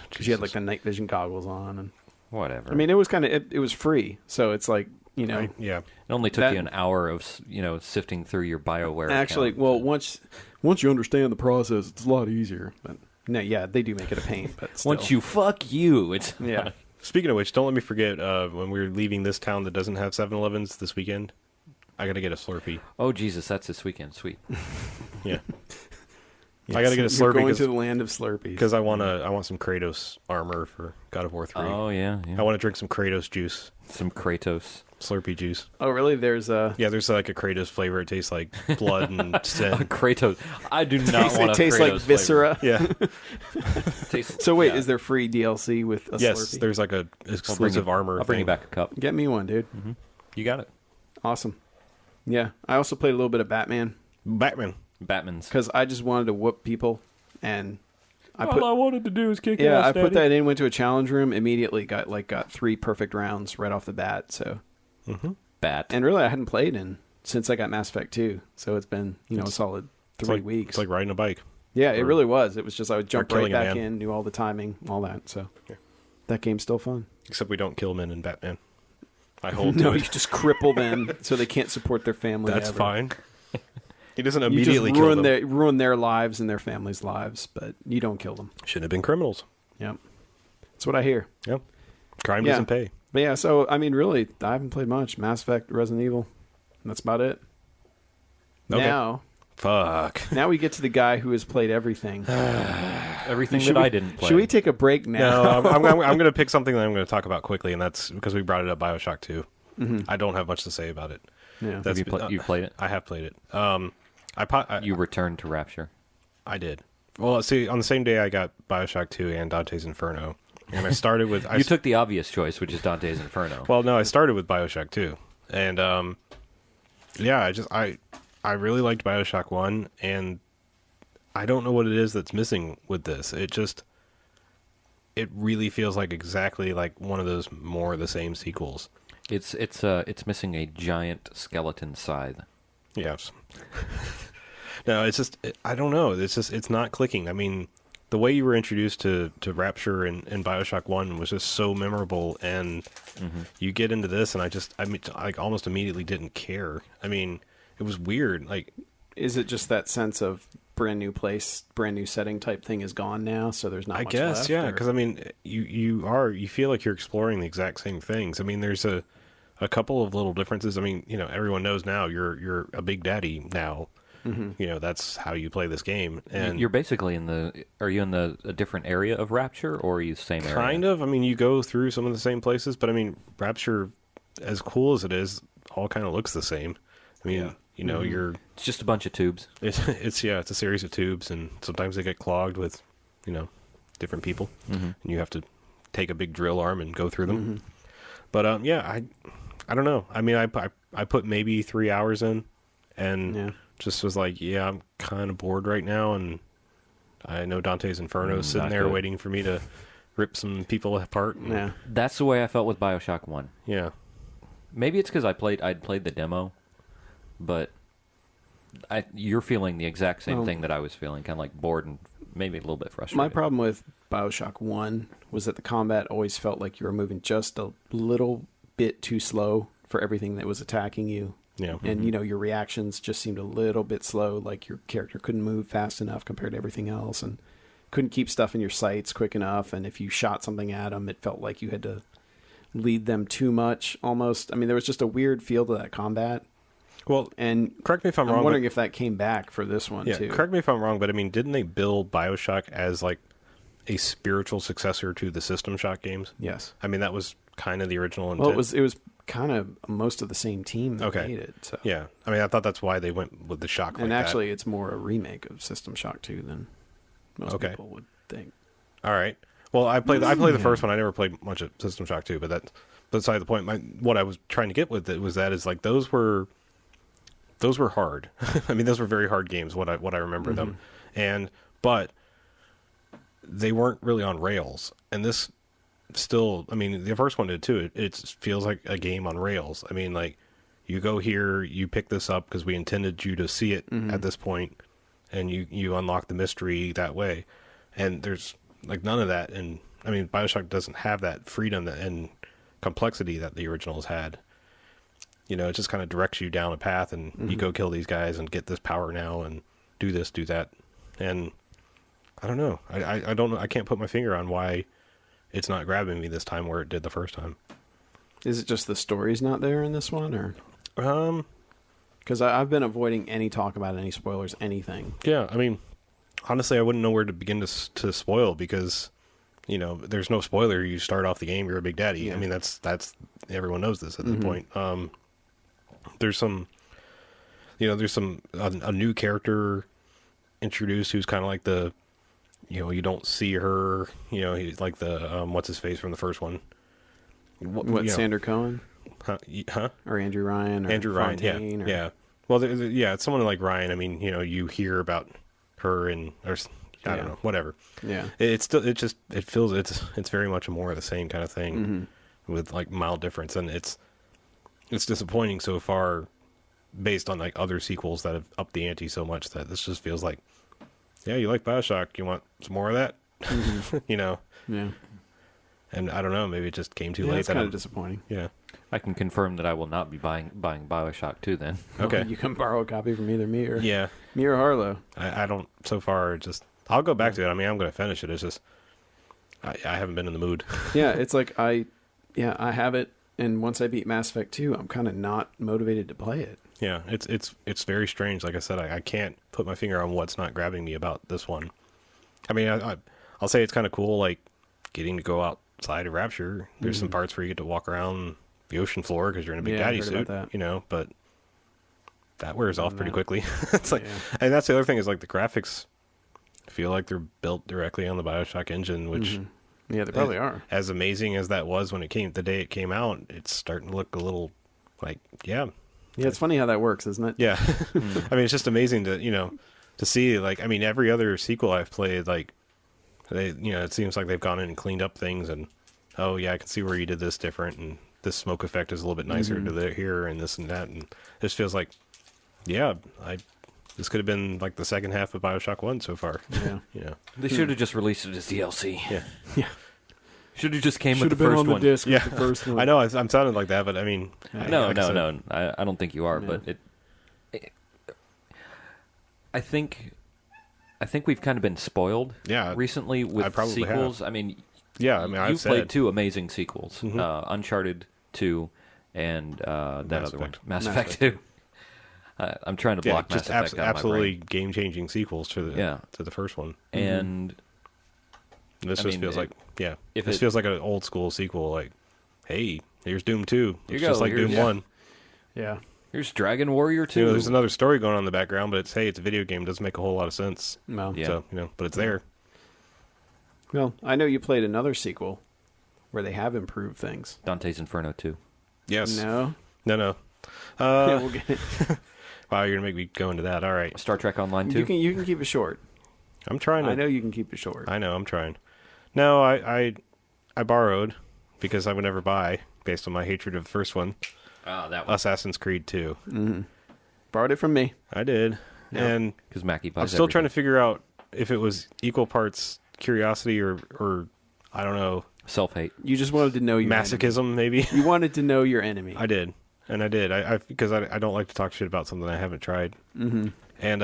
because you had like the night vision goggles on and whatever. I mean, it was kind of it was free, so it's like Yeah. It only took you an hour of sifting through your BioWare. Actually, account. well, once you understand the process, it's a lot easier. But no, yeah, they do make it a pain. But still. Once you fuck you, it's yeah. Speaking of which, don't let me forget when we're leaving this town that doesn't have 7-Elevens this weekend. I got to get a Slurpee. Oh Jesus, that's this weekend. Sweet. Yeah. I got to get a You're Slurpee going to the land of Slurpees. because I want some Kratos armor for God of War 3. Oh, yeah. I want to drink some Kratos juice, Some Kratos. Slurpee juice. Oh, really? There's a... Yeah, there's like a Kratos flavor. It tastes like blood and sin. Kratos. I do not want it a tastes Kratos like viscera. Yeah. So wait, is there free DLC with a Yes, Slurpee? there's like a exclusive armor. I'll bring you thing. back a cup. Get me one, dude. You got it. Awesome. Yeah, I also played a little bit of Batman Batman. Batman's. because I just wanted to whoop people, and I wanted to do is kick I put that in, went to a challenge room, immediately got 3 perfect rounds right off the bat. So, Bat. and really, I hadn't played since I got Mass Effect 2, so it's been a solid 3 weeks. It's like riding a bike. Yeah, it really was. It was just I would jump right killing a back man. in, knew all the timing, all that. So Yeah. that game's still fun. Except we don't kill men in Batman. I hold No, to you it. just cripple them so they can't support their family. That's ever. fine. He doesn't You immediately just kill them. ruin their lives and their families' lives, but you don't kill them. Shouldn't have been criminals. Yep, that's what I hear. Yep. Crime Yeah. doesn't pay. But yeah, so I mean, really, I haven't played much. Mass Effect, Resident Evil, that's about it. Okay. Now Fuck. we get to the guy who has played everything. Everything Should that we- I didn't play. Should we take a break now? No, I'm going to pick something that I'm going to talk about quickly, and that's because we brought it up, Bioshock 2. I don't have much to say about it. Yeah. That's, you played it? I have played it. You returned to Rapture. I did. Well, see, on the same day I got Bioshock 2 and Dante's Inferno, and I started with... You took the obvious choice, which is Dante's Inferno. Well, no, I started with Bioshock 2, and yeah, I really liked Bioshock 1, and I don't know what it is that's missing with this. It really feels like exactly like one of those more of the same sequels. It's missing a giant skeleton scythe. Yes. No, it's just I don't know. It's not clicking. I mean, the way you were introduced to Rapture and Bioshock 1 was just so memorable, and you get into this, and I almost immediately didn't care. I mean, it was weird. Like, Is it just that sense of brand new place, brand new setting type thing is gone now, so there's not I much guess, left? yeah, or- because I mean, you feel like you're exploring the exact same things. I mean, there's a couple of little differences. I mean, everyone knows now you're a big daddy now. That's how you play this game, and You're basically are you in a different area of Rapture, or are you the same area? kind of. I mean, you go through some of the same places, but I mean, Rapture, as cool as it is, all kind of looks the same. I mean, you're It's just a bunch of tubes. it's a series of tubes, and sometimes they get clogged with, different people, and you have to take a big drill arm and go through them. But yeah, I don't know. I mean, I put maybe 3 hours in, and just was like, yeah, I'm kind of bored right now, and I know Dante's Inferno is sitting not there good. waiting for me to rip some people apart. And, Yeah. That's the way I felt with Bioshock 1. yeah. Maybe it's because I'd played the demo, but you're feeling the exact same thing that I was feeling, kind of like bored and maybe a little bit frustrated. My problem with Bioshock 1 was that the combat always felt like you were moving just a little bit too slow for everything that was attacking you. Yeah. And, your reactions just seemed a little bit slow, like your character couldn't move fast enough compared to everything else, and couldn't keep stuff in your sights quick enough, and if you shot something at them, it felt like you had to lead them too much, almost. I mean, there was just a weird feel to that combat. Well, And correct me if I'm wrong. I'm wondering if that came back for this one, Yeah, too. correct me if I'm wrong, but I mean, didn't they build Bioshock as like a spiritual successor to the System Shock games? Yes. I mean, that was kind of the original intent. Well, it was kind of most of the same team that Okay. made it. So. Yeah, I mean, I thought that's why they went with the Shock. And like actually, it's more a remake of System Shock 2 than most Okay. people would think. that. All right. Well, I played the first one. I never played much of System Shock 2, but that's beside the point. What I was trying to get with it was those were hard. I mean, those were very hard games. What I remember them, but they weren't really on rails. And this still, I mean, the first one did too. It feels like a game on rails. I mean, like, you go here, you pick this up because we intended you to see it at this point, and you unlock the mystery that way. And there's like none of that. And I mean, Bioshock doesn't have that freedom and complexity that the originals had. It just kind of directs you down a path, and you go kill these guys and get this power now and do this, do that. And I don't know. I don't know. I can't put my finger on why it's not grabbing me this time where it did the first time. Is it just the story's not there in this one, or? Um, Because I've been avoiding any talk about any spoilers, anything. yeah, I mean, honestly, I wouldn't know where to begin to spoil because, there's no spoiler. You start off the game, you're a big daddy. Yeah. I mean, that's everyone knows this at that point. There's some, a new character introduced who's kind of like the, you don't see her, he's like the, what's his face from the first one. What Sander Cohen? Huh? Or Andrew Ryan? Or Andrew Ryan, Fontaine, yeah. Yeah. Well, it's someone like Ryan. I mean, you hear about her or I don't know, whatever. Yeah. It feels it's very much more of the same kind of thing with like mild difference, and it's disappointing so far based on like other sequels that have upped the ante so much that this just feels like, yeah, you like Bioshock, you want some more of that, Yeah. And I don't know, maybe it just came too late. It's kind of disappointing. Yeah. I can confirm that I will not be buying Bioshock 2 then. Okay. Well, you can borrow a copy from either me or Yeah. me or Harlow. I don't so far. I'll go back to it. I mean, I'm going to finish it. It's just I haven't been in the mood. Yeah, it's like I have it, and once I beat Mass Effect 2, I'm kind of not motivated to play it. Yeah, it's very strange. Like I said, I can't put my finger on what's not grabbing me about this one. I mean, I'll say it's kind of cool, like getting to go outside of Rapture. There's some parts where you get to walk around the ocean floor because you're in a big daddy suit, but that wears off pretty quickly. It's like, and that's the other thing is like the graphics feel like they're built directly on the Bioshock engine, which Yeah, they probably are. as amazing as that was the day it came out, it's starting to look a little like, Yeah, it's funny how that works, isn't it? yeah. I mean, it's just amazing to see, like, I mean, every other sequel I've played, like, they, it seems like they've gone in and cleaned up things, and oh yeah, I can see where you did this different, and this smoke effect is a little bit nicer to here, and this and that, and this feels like, yeah, this could have been like the second half of Bioshock 1 so far. Yeah. They should have just released it as DLC. Yeah. Should have just came Should with have the been first on the one. disc Yeah. with the first one. I know I'm sounding like that, but I mean, No, like I said, I don't think you are, Yeah. but I think we've kind of been spoiled recently with probably sequels. have. I mean, I've played said 2 amazing sequels, Uncharted 2 and that Mass other one, Effect. Mass Effect 2. I'm trying to block Mass just Effect out of my absolutely brain. game-changing sequels to the first one. And This I just mean, feels like, if this it- feels like an old school sequel. Like, hey, here's Doom 2. Here It's you just go, like Doom here's- 1. Yeah. here's Dragon Warrior 2. There's another story going on in the background, but it's a video game. Doesn't make a whole lot of sense. Well, Yeah. So, but it's there. well, I know you played another sequel where they have improved things. Dante's Inferno 2. Yes. No. No. Yeah, we'll get it. Wow, you're gonna make me go into that. All right. Star Trek Online 2. You can keep it short. I'm trying to. I know you can keep it short. I know. I'm trying. No, I borrowed because I would never buy based on my hatred of the first one. Oh, that one. Assassin's Creed 2. Borrowed it from me. I did, Yeah. and Because Maki buys I'm still trying to figure out if it was equal parts curiosity or I don't know, self-hate. You just wanted to know your masochism maybe. enemy. You wanted to know your enemy. I did. I because I don't like to talk shit about something I haven't tried. Mm-hmm. And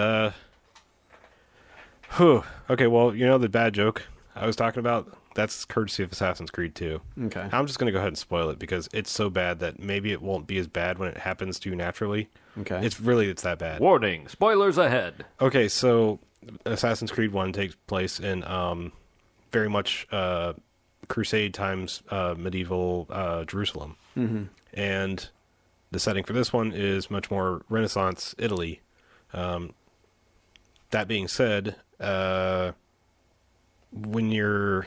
okay, well, the bad joke I was talking about, that's courtesy of Assassin's Creed 2. Okay. I'm just going to go ahead and spoil it because it's so bad that maybe it won't be as bad when it happens to you naturally. Okay. It's that bad. Warning, spoilers ahead. Okay, so Assassin's Creed 1 takes place in very much Crusade times medieval Jerusalem. Mm-hmm. And the setting for this one is much more Renaissance Italy. That being said, when you're...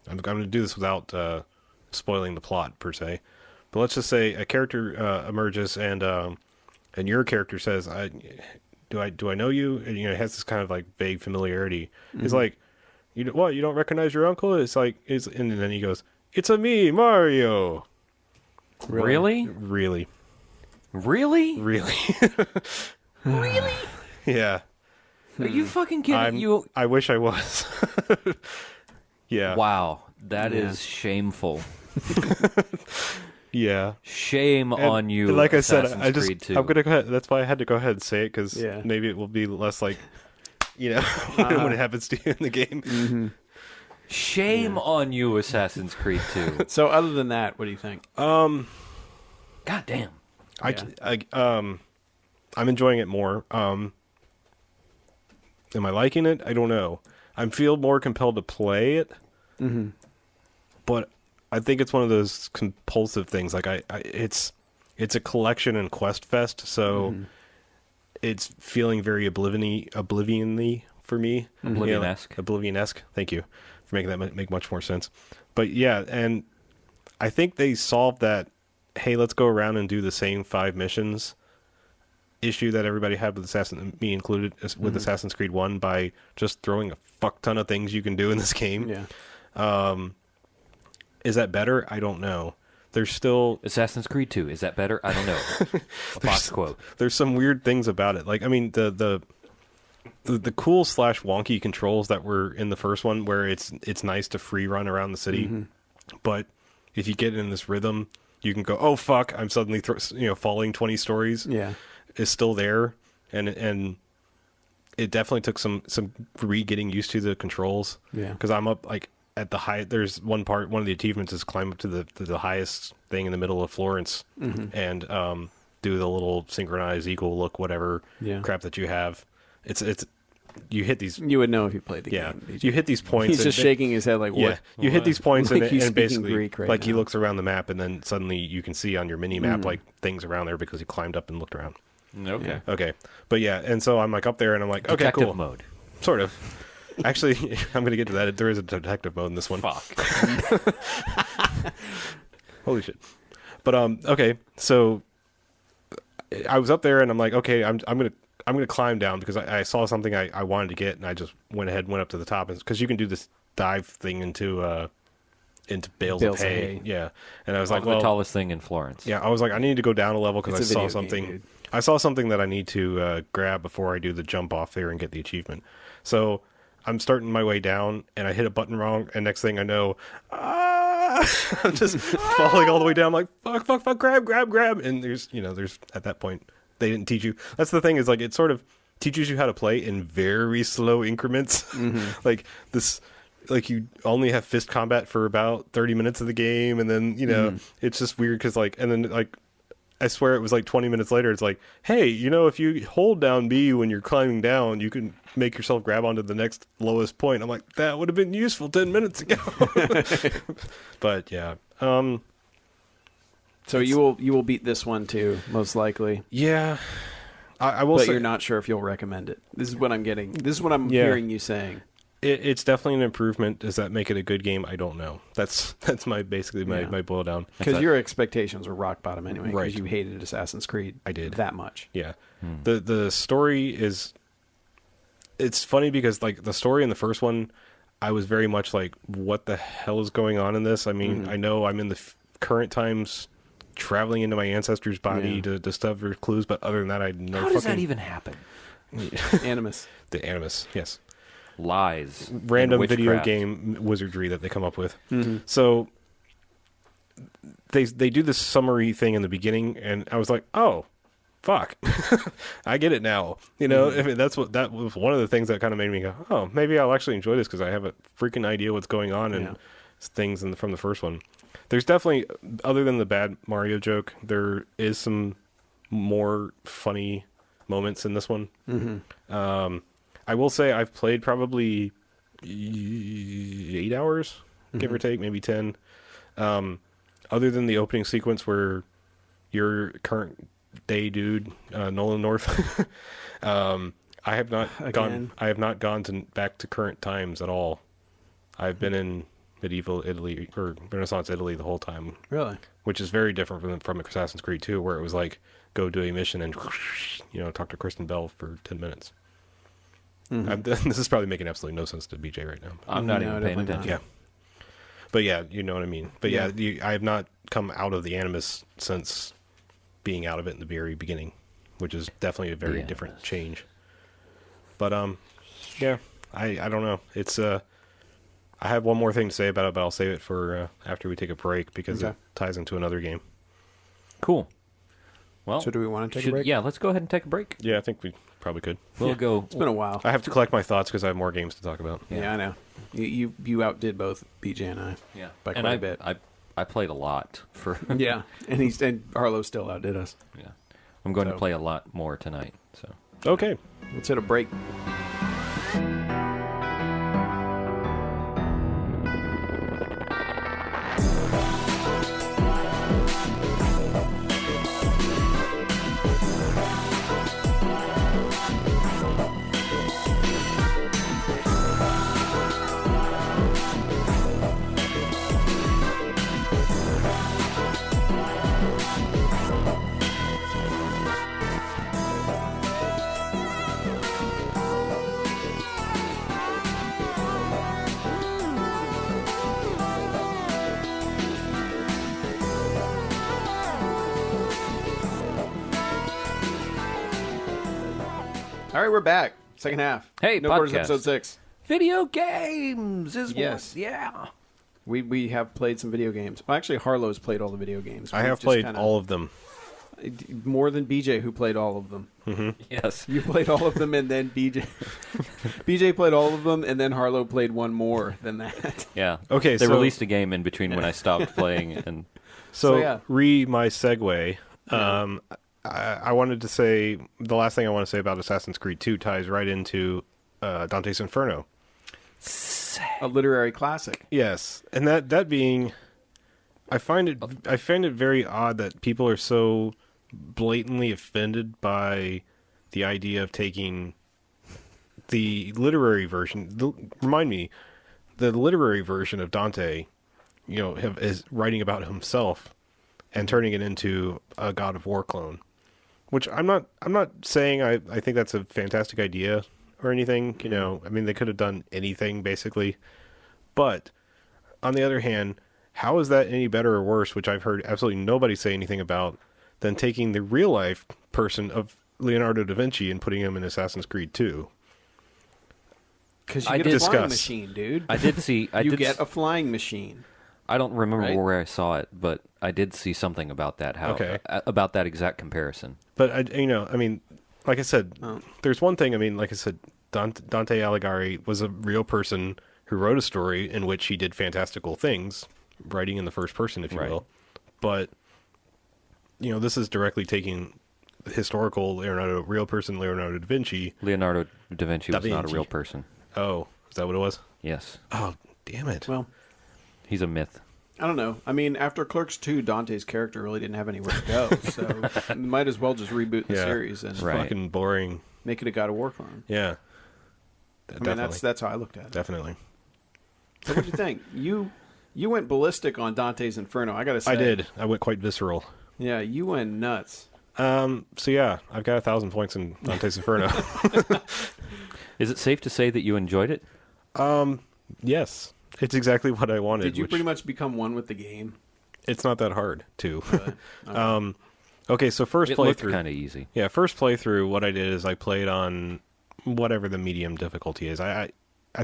I'm going to do this without spoiling the plot, per se. But let's just say a character emerges and your character says, do I know you? And, it has this kind of like vague familiarity. It's like, you don't recognize your uncle? It's like, and then he goes, it's a me, Mario. Really? Really? Really? Really? Really? Yeah. Are you fucking kidding? I wish I was. Yeah. Wow, that Yeah. is shameful. Yeah. Shame on you. Like I said, Assassin's Creed 2. I'm gonna go ahead. That's why I had to go ahead and say it because Yeah. maybe it will be less like, when it happens to you in the game. Mm-hmm. Shame on you, Assassin's Creed 2. So other than that, what do you think? God damn. I'm enjoying it more. Am I liking it? I don't know. I feel more compelled to play it, but I think it's one of those compulsive things. Like it's a collection and quest fest, so it's feeling very oblivion-y for me. Oblivion-esque. Oblivion-esque. Thank you for making that make much more sense. But yeah, and I think they solved that, hey, let's go around and do the same 5 missions issue that everybody had with me included, with Assassin's Creed 1 by just throwing a fuck ton of things you can do in this game. Yeah. Is that better? I don't know. There's still... Assassin's Creed 2, is that better? I don't know. A box quote. There's some weird things about it. Like, I mean, the cool / wonky controls that were in the first one, where it's nice to free run around the city, but if you get in this rhythm, you can go, oh fuck, I'm suddenly falling 20 stories. Yeah, is still there, and it definitely took some getting used to the controls. Yeah, because I'm up like at the high. There's one of the achievements is climb up to the highest thing in the middle of Florence, and do the little synchronized equal look whatever crap that you have. It's you hit these. You would know if you played the game. You hit these points. He's just shaking his head like, what? Yeah, you hit these points like and basically Greek right like now. he looks around the map and then suddenly you can see on your mini map like things around there because he climbed up and looked around. Okay. Okay. But yeah, and so I'm like up there and I'm like, okay, Detective cool. Mode. Sort of. Actually, I'm going to get to that. There is a detective mode in this one. Fuck. Holy shit. But okay, so I was up there and I'm like, okay, I'm going to climb down because I saw something I wanted to get and I just went up to the top because you can do this dive thing into bales of hay. Yeah. And I was like, the tallest thing in Florence. Yeah, I was like, I need to go down a level because I saw something. Game, I saw something that I need to grab before I do the jump off there and get the achievement. So I'm starting my way down, and I hit a button wrong, and next thing I know, I'm just falling all the way down. I'm like, fuck, grab. And there's at that point, they didn't teach you. That's the thing is, like, it sort of teaches you how to play in very slow increments. Like this... Like, you only have fist combat for about 30 minutes of the game, and then, it's just weird because, like, and then, like, I swear it was like 20 minutes later, it's like, hey, if you hold down B when you're climbing down, you can make yourself grab onto the next lowest point. I'm like, that would have been useful 10 minutes ago. But, yeah. So you will beat this one, too, most likely. Yeah. I will but say... you're not sure if you'll recommend it. This is what I'm getting. This is what I'm hearing you saying. It's definitely an improvement. Does that make it a good game? I don't know. That's my boil down. Because your expectations were rock bottom anyway. Right. Because you hated Assassin's Creed. I did that much. Yeah. The story is. It's funny because like the story in the first one, I was very much like, what the hell is going on in this? I mean, I know I'm in the current times, traveling into my ancestor's body to discover clues, but other than that, I know. How does that even happen? Animus. The Animus. Yes. Lies, random video game wizardry that they come up with. So they do this summary thing in the beginning, and I was like, oh, fuck, I get it now. I mean, that was one of the things that kind of made me go, oh, maybe I'll actually enjoy this because I have a freaking idea what's going on and things from the first one. There's definitely, other than the bad Mario joke, there is some more funny moments in this one. I will say I've played probably 8 hours, give or take, maybe 10. Other than the opening sequence where your current day dude, Nolan North, I have not gone back to current times at all. I've been in medieval Italy or Renaissance Italy the whole time. Really? Which is very different from Assassin's Creed 2, where it was like go do a mission and talk to Kristen Bell for 10 minutes. This is probably making absolutely no sense to BJ right now. I'm not even paying attention. Yeah. But yeah, you know what I mean. But yeah, I have not come out of the Animus since being out of it in the very beginning, which is definitely a very different change. But yeah, I don't know. It's I have one more thing to say about it, but I'll save it for after we take a break because it ties into another game. Cool. Well, so do we want to take a break? Yeah, let's go ahead and take a break. Yeah, I think we probably could. We'll go. It's been a while. I have to collect my thoughts because I have more games to talk about. Yeah, I know. You outdid both BJ and I. Yeah, by quite a bit. I played a lot for. Yeah, and Arlo still outdid us. Yeah, I'm going to play a lot more tonight. So okay, let's hit a break. All right, we're back. Second half. Hey, No Borders podcast. episode 6. Video games is Yes. what, yeah. We have played some video games. Well, actually, Harlow's played all the video games. I We've have just played kinda- all of them. more than BJ, who played all of them. Yes. You played all of them, and then BJ played all of them, and then Harlow played one more than that. Yeah. Okay, They so- released a game in between when I stopped playing and So, yeah. my segue. I wanted to say, the last thing I want to say about Assassin's Creed 2 ties right into Dante's Inferno. A literary classic. Yes, and that being, I find it very odd that people are so blatantly offended by the idea of taking the literary version. The literary version of Dante, is writing about himself and turning it into a God of War clone. Which I'm not saying I think that's a fantastic idea or anything. I mean, they could have done anything basically. But on the other hand, how is that any better or worse, which I've heard absolutely nobody say anything about, than taking the real life person of Leonardo da Vinci and putting him in Assassin's Creed 2? Because I you get a did flying discuss. machine, dude. I did see. You get a flying machine. I don't remember Right? where I saw it, but I did see something about that. Okay. About that exact comparison. But I mean, like I said, Oh. there's one thing. I mean, like I said, Dante Alighieri was a real person who wrote a story in which he did fantastical things, writing in the first person, if you Right. will. But this is directly taking historical real person Leonardo da Vinci. Leonardo da Vinci Da was not a Vinci. real person. Oh, is that what it was? Yes, Oh, damn it! Well, he's a myth. I don't know. I mean, after Clerks 2, Dante's character really didn't have anywhere to go, so might as well just reboot the Yeah. series and Right. Fucking boring. make it a God of War clone. Yeah. I mean, that's how I looked at it. Definitely. So what do you think? You went ballistic on Dante's Inferno. I gotta say, I did. I went quite visceral. Yeah, you went nuts. So yeah, I've got 1,000 points in Dante's Inferno. Is it safe to say that you enjoyed it? Yes, it's exactly what I wanted. Did you which pretty much become one with the game? It's not that hard, too. Okay. Okay, so first It looked playthrough. kind of easy. Yeah, first playthrough. What I did is I played on whatever the medium difficulty is. I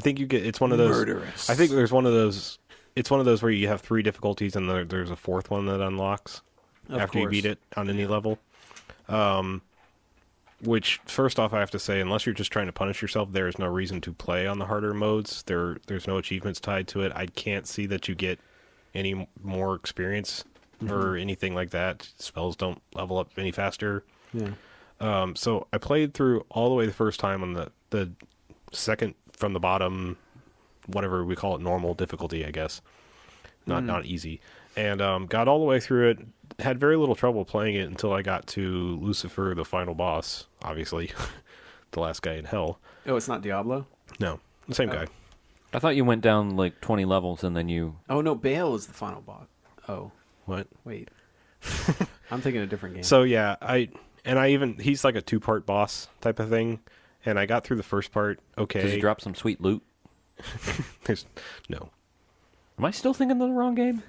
think you get. It's one of those. Murderous. I think there's one of those. It's one of those where you have 3 difficulties and there's a 4th one that unlocks Of after you course. beat it on any level. Which, first off, I have to say, unless you're just trying to punish yourself, there is no reason to play on the harder modes. There's no achievements tied to it. I can't see that you get any more experience or anything like that. Spells don't level up any faster. Yeah. So I played through all the way the first time on the second from the bottom, whatever we call it, normal difficulty, I guess. Not easy. And got all the way through it. Had very little trouble playing it until I got to Lucifer, the final boss, obviously. The last guy in hell. Oh, it's not Diablo? No, the same Oh. guy. I thought you went down like 20 levels and then you. Oh, no, Baal is the final boss. Oh, What? wait. I'm thinking a different game. So yeah, he's like a 2-part boss type of thing. And I got through the first part okay. Does he drop some sweet loot? No. Am I still thinking of the wrong game?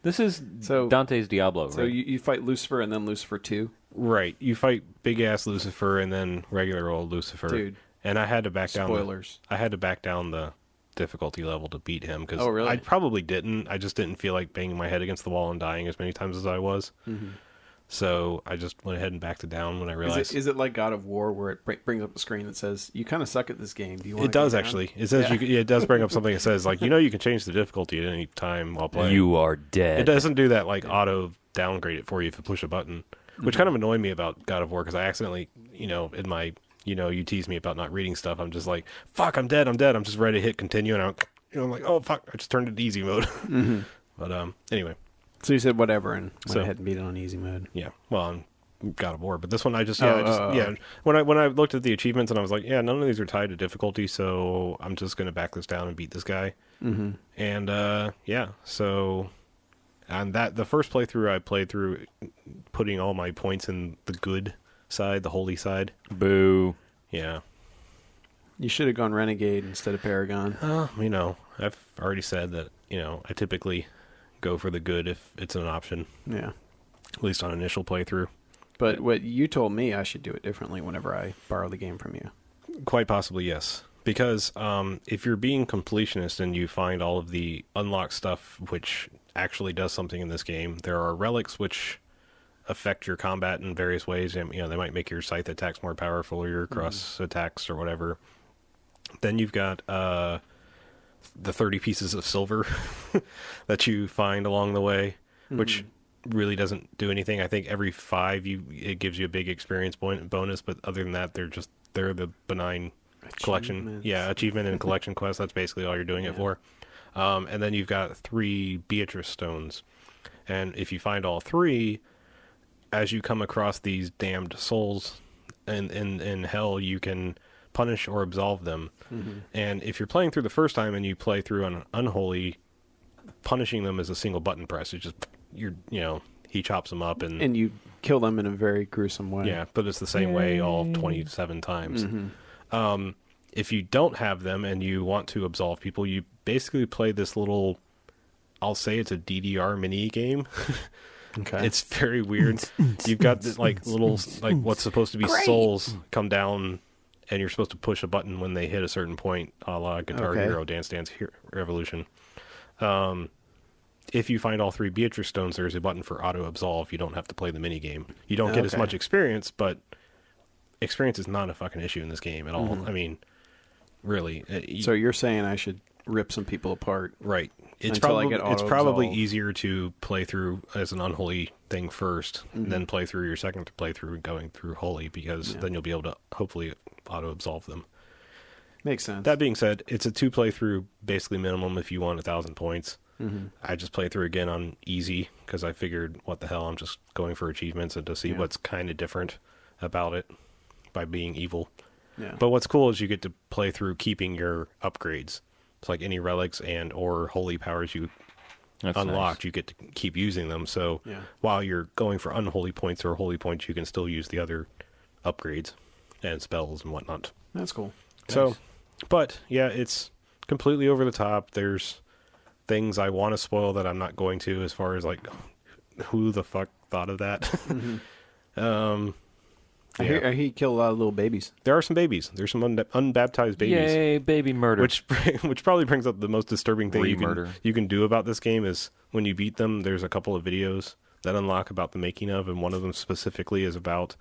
This is So- Dante's Diablo, So right? you fight Lucifer and then Lucifer 2? Right. You fight big ass Lucifer and then regular old Lucifer. Dude. And I had to back down. Spoilers. I had to back down the difficulty level to beat him because Oh, really? I probably didn't. I just didn't feel like banging my head against the wall and dying as many times as I was. Mm-hmm. So I just went ahead and backed it down when I realized. Is it like God of War where it brings up a screen that says, you kind of suck at this game. Do you want It does actually. It says Yeah. it does bring up something that says like you can change the difficulty at any time while playing. You are dead. It doesn't do that like auto downgrade it for you if you push a button, which kind of annoyed me about God of War because I accidentally in my you tease me about not reading stuff. I'm just like fuck, I'm dead. I'm just ready to hit continue and I'm like oh fuck, I just turned it to easy mode. But anyway, So you said whatever and went So- ahead and beat it on easy mode. yeah. Well, I'm God of War, but this one I just Oh. when I looked at the achievements and I was like yeah, none of these are tied to difficulty, so I'm just gonna back this down and beat this guy. Mm-hmm. And yeah, so and the first playthrough I played through putting all my points in the good side, the holy side. Boo. Yeah. You should have gone Renegade instead of Paragon. I've already said that, I typically go for the good if it's an option, Yeah. at least on initial playthrough. But what you told me, I should do it differently whenever I borrow the game from you. Quite possibly, yes. Because if you're being completionist and you find all of the unlocked stuff which actually does something in this game, there are relics which affect your combat in various ways. And, you know, they might make your scythe attacks more powerful or your cross attacks or whatever. Then you've got the 30 pieces of silver that you find along the way, which really doesn't do anything. I think every 5 it gives you a big experience bonus, but other than that, they're the benign collection. Yeah, achievement and collection quest. That's basically all you're doing it for. And then you've got 3 Beatrice stones. And if you find all 3, as you come across these damned souls in hell, you can punish or absolve them. And if you're playing through the first time and you play through an unholy, punishing them is a single button press. It's just he chops them up and you kill them in a very gruesome way. Yeah, but it's the same way all 27 times. If you don't have them and you want to absolve people, you basically play this little, I'll say it's a DDR mini game. Okay. It's very weird. You've got this, little what's supposed to be souls come down, and you're supposed to push a button when they hit a certain point, a la Guitar Hero, Dance Dance Revolution. If you find all 3 Beatrice stones, there's a button for auto absolve. You don't have to play the mini game. You don't get as much experience, but experience is not a fucking issue in this game at all. I mean, really. So you're saying I should rip some people apart, right? It's until probably easier to play through as an unholy thing first, then play through your second playthrough going through holy, because then you'll be able to hopefully auto absolve them. Makes sense. That being said, it's a 2 playthrough basically minimum if you want 1,000 points. I just play through again on easy because I figured, what the hell, I'm just going for achievements and to see what's kind of different about it by being evil. Yeah. But what's cool is you get to play through keeping your upgrades. It's like any relics and or holy powers you unlocked, you get to keep using them. So while you're going for unholy points or holy points, you can still use the other upgrades and spells and whatnot. That's cool. So, Nice. but yeah, it's completely over the top. There's things I want to spoil that I'm not going to, as far as like, who the fuck thought of that? I hear he killed a lot of little babies. There are some babies. There's some unbaptized babies. Yay, baby murder. Which probably brings up the most disturbing thing you can do about this game is when you beat them, there's a couple of videos that unlock about the making of, and one of them specifically is about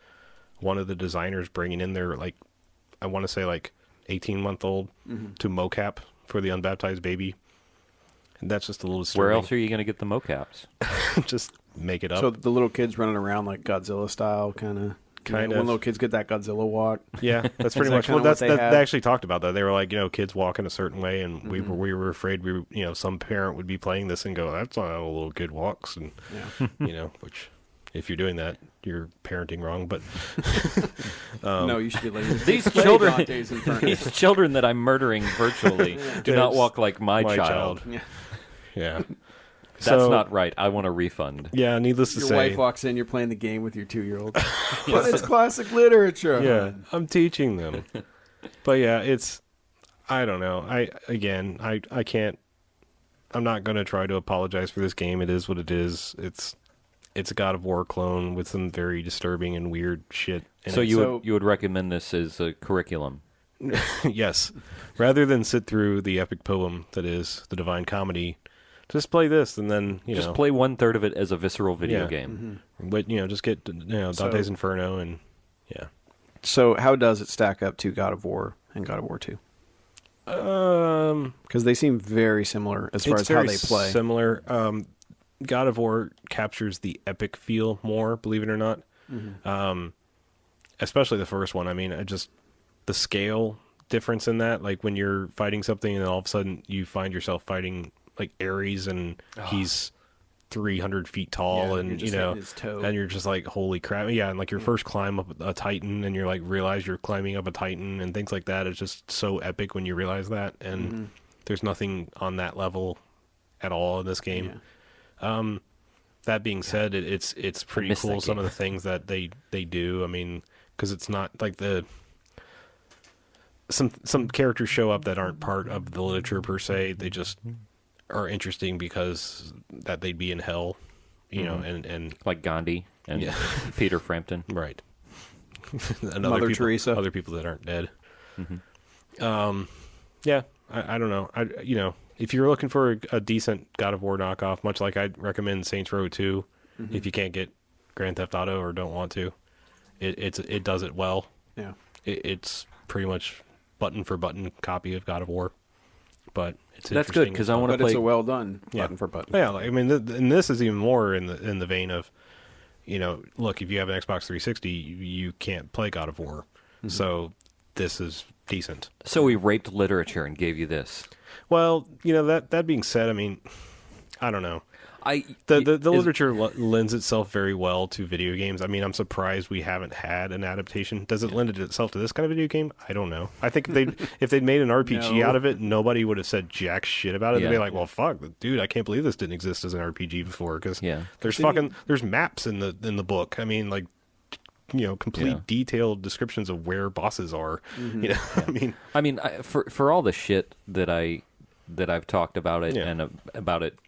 one of the designers bringing in their, like, I want to say like 18-month-old to mocap for the unbaptized baby. And that's just a little disturbing. Where else are you going to get the mocaps? Just make it up. So the little kids running around like Godzilla style, kind of. When little kids get that Godzilla walk. Yeah, that's pretty much. Well, they actually talked about that. They were like, kids walk in a certain way, and we were afraid some parent would be playing this and go, "That's not how a little kid walks," and which, if you're doing that, you're parenting wrong. But no, you should be like these children that I'm murdering virtually do not walk like my child. Yeah. That's not right. I want a refund. Yeah, needless to say. Your wife walks in, you're playing the game with your 2-year-old. But it's classic literature. Yeah, I'm teaching them. But yeah, I don't know. I can't, I'm not going to try to apologize for this game. It is what it is. It's a God of War clone with some very disturbing and weird shit in So it. you would recommend this as a curriculum? Yes. Rather than sit through the epic poem that is the Divine Comedy, just play this, and then just play 1/3 of it as a visceral video game. But just get Dante's Inferno, and So how does it stack up to God of War and God of War 2? Because they seem very similar as far as how they play. Similar. God of War captures the epic feel more, believe it or not. Especially the first one. I mean, the scale difference in that, like when you're fighting something and then all of a sudden you find yourself fighting like Ares, and he's 300 feet tall, and and you're just like, holy crap. Yeah, and like your first climb up a Titan, and you're like, realize you're climbing up a Titan and things like that. It's just so epic when you realize that, and there's nothing on that level at all in this game. That being said, it's pretty cool, some of the things that they do. I mean, because it's not like some characters show up that aren't part of the literature per se. They just are interesting because that they'd be in hell, you know, and like Gandhi and Peter Frampton. right. And Mother Teresa. other people that aren't dead. Yeah, I don't know. You know, if you're looking for a decent God of War knockoff, much like I'd recommend Saints Row 2, if you can't get Grand Theft Auto or don't want to, it does it well. Yeah. It's pretty much button for button copy of God of War, but it's That's good because I want to But play. it's a well done button for button. Yeah, I mean, and this is even more in the vein of, you know, look, if you have an Xbox 360, you can't play God of War, so this is decent. So we raped literature and gave you this. Well, you know, that being said, I mean, I don't know. The literature lends itself very well to video games. I mean, I'm surprised we haven't had an adaptation. Does it lend itself to this kind of video game? I don't know. I think if they'd made an RPG out of it, nobody would have said jack shit about it. They'd be like, well, fuck, dude, I can't believe this didn't exist as an RPG before, because there's maps in the book. I mean, like, you know, complete detailed descriptions of where bosses are. You know, I mean, for all the shit that I've talked about it and about it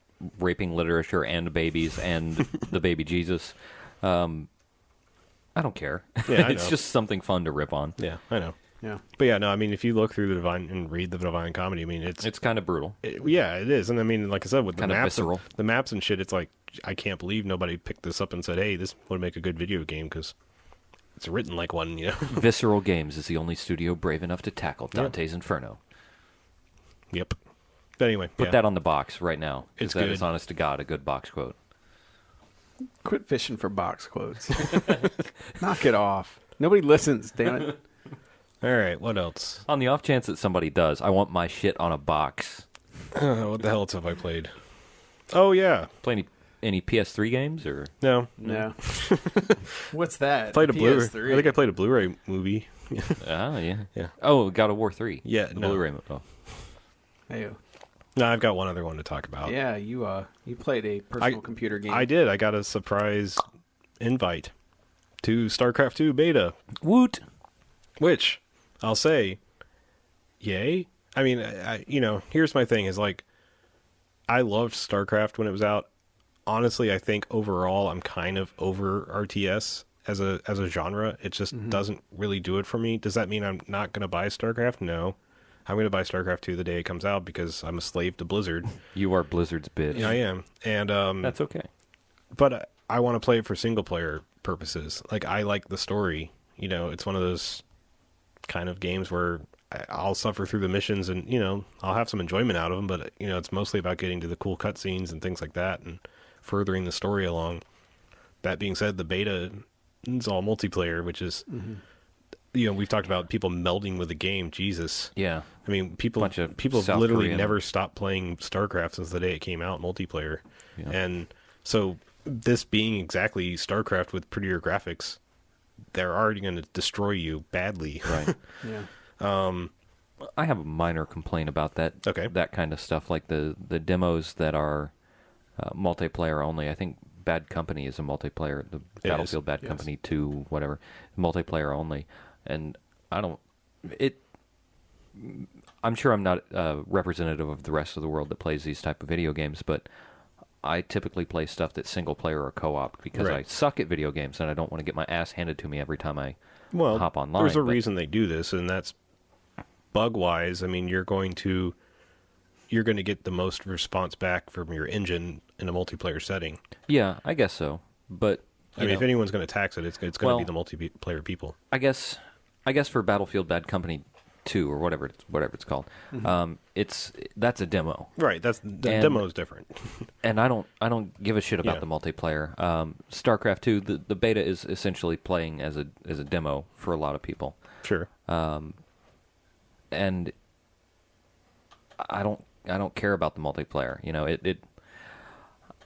raping literature and babies and the baby Jesus, I don't care. Yeah, it's just something fun to rip on. Yeah, I know. Yeah. But yeah, no, I mean, if you look through the Divine and read the Divine Comedy, I mean, It's kind of brutal. yeah, it is. And I mean, like I said, with the Kind of maps, visceral. the maps and shit, it's like, I can't believe nobody picked this up and said, hey, this would make a good video game, because it's written like one, you know. Visceral Games is the only studio brave enough to tackle Dante's Inferno. Yep. But anyway, Put that on the box right now. It's that good. is, honest to God, a good box quote. Quit fishing for box quotes. Knock it off. Nobody listens, damn it. All right, what else? On the off chance that somebody does, I want my shit on a box. What the hell else have I played? Oh, yeah. Play any PS3 games or No. No. What's that? Played a Blu-ray. PS3? I think I played a Blu-ray movie. yeah. Yeah. Oh, God of War 3. Yeah, the no. Blu-ray. Oh. Hey, No, I've got one other one to talk about. yeah, you played a personal computer game. I did. I got a surprise invite to StarCraft 2 beta, Woot. which I'll say, yay. I mean, you know, here's my thing is, like, I loved StarCraft when it was out. Honestly, I think overall I'm kind of over RTS as a genre. It just doesn't really do it for me. Does that mean I'm not going to buy StarCraft? No. I'm going to buy StarCraft 2 the day it comes out because I'm a slave to Blizzard. You are Blizzard's bitch. Yeah, I am. And That's okay. but I want to play it for single player purposes. Like, I like the story. You know, it's one of those kind of games where I'll suffer through the missions and, you know, I'll have some enjoyment out of them, but, you know, it's mostly about getting to the cool cutscenes and things like that and furthering the story along. That being said, the beta is all multiplayer, which is, you know, we've talked about people melding with the game. Jesus. Yeah. I mean, people have South literally Korean. never stopped playing StarCraft since the day it came out multiplayer. Yeah. And so this being exactly StarCraft with prettier graphics, they're already going to destroy you badly. Right. Yeah. I have a minor complaint about that. Okay. That kind of stuff, like the demos that are multiplayer only. I think Bad Company is a multiplayer. The Battlefield Bad yes. Company 2, whatever, multiplayer only. And I don't. I'm sure I'm not representative of the rest of the world that plays these type of video games, but I typically play stuff that's single player or co-op because Right. I suck at video games and I don't want to get my ass handed to me every time I Well, hop online. there's a but- reason they do this, and that's bug-wise. I mean, you're going to get the most response back from your engine in a multiplayer setting. Yeah, I guess so. But I mean, if anyone's going to tax it, it's going to be the multiplayer people. I guess for Battlefield Bad Company 2 or whatever it's called, that's a demo, Right. The demo is different. and I don't give a shit about Yeah. the multiplayer. StarCraft 2, the beta is essentially playing as a demo for a lot of people, Sure. and I don't care about the multiplayer. You know, it.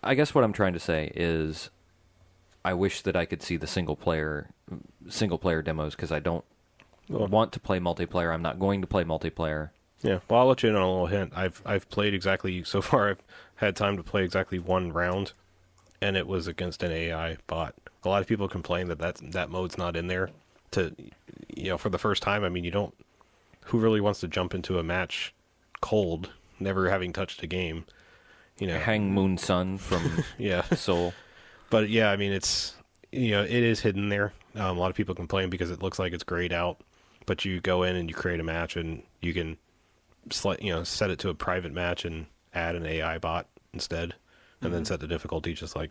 I guess what I'm trying to say is, I wish that I could see the single player demos because I don't want to play multiplayer. I'm not going to play multiplayer. Yeah, well, I'll let you in on a little hint. I've played exactly, so far I've had time to play exactly one round, and it was against an AI bot. A lot of people complain that mode's not in there to, you know, for the first time. I mean, who really wants to jump into a match cold, never having touched a game? You know, Hang Moon Sun from yeah. Seoul. But yeah, I mean, it's, it is hidden there. A lot of people complain because it looks like it's grayed out, but you go in and you create a match and you can set it to a private match and add an AI bot instead, and then set the difficulty just like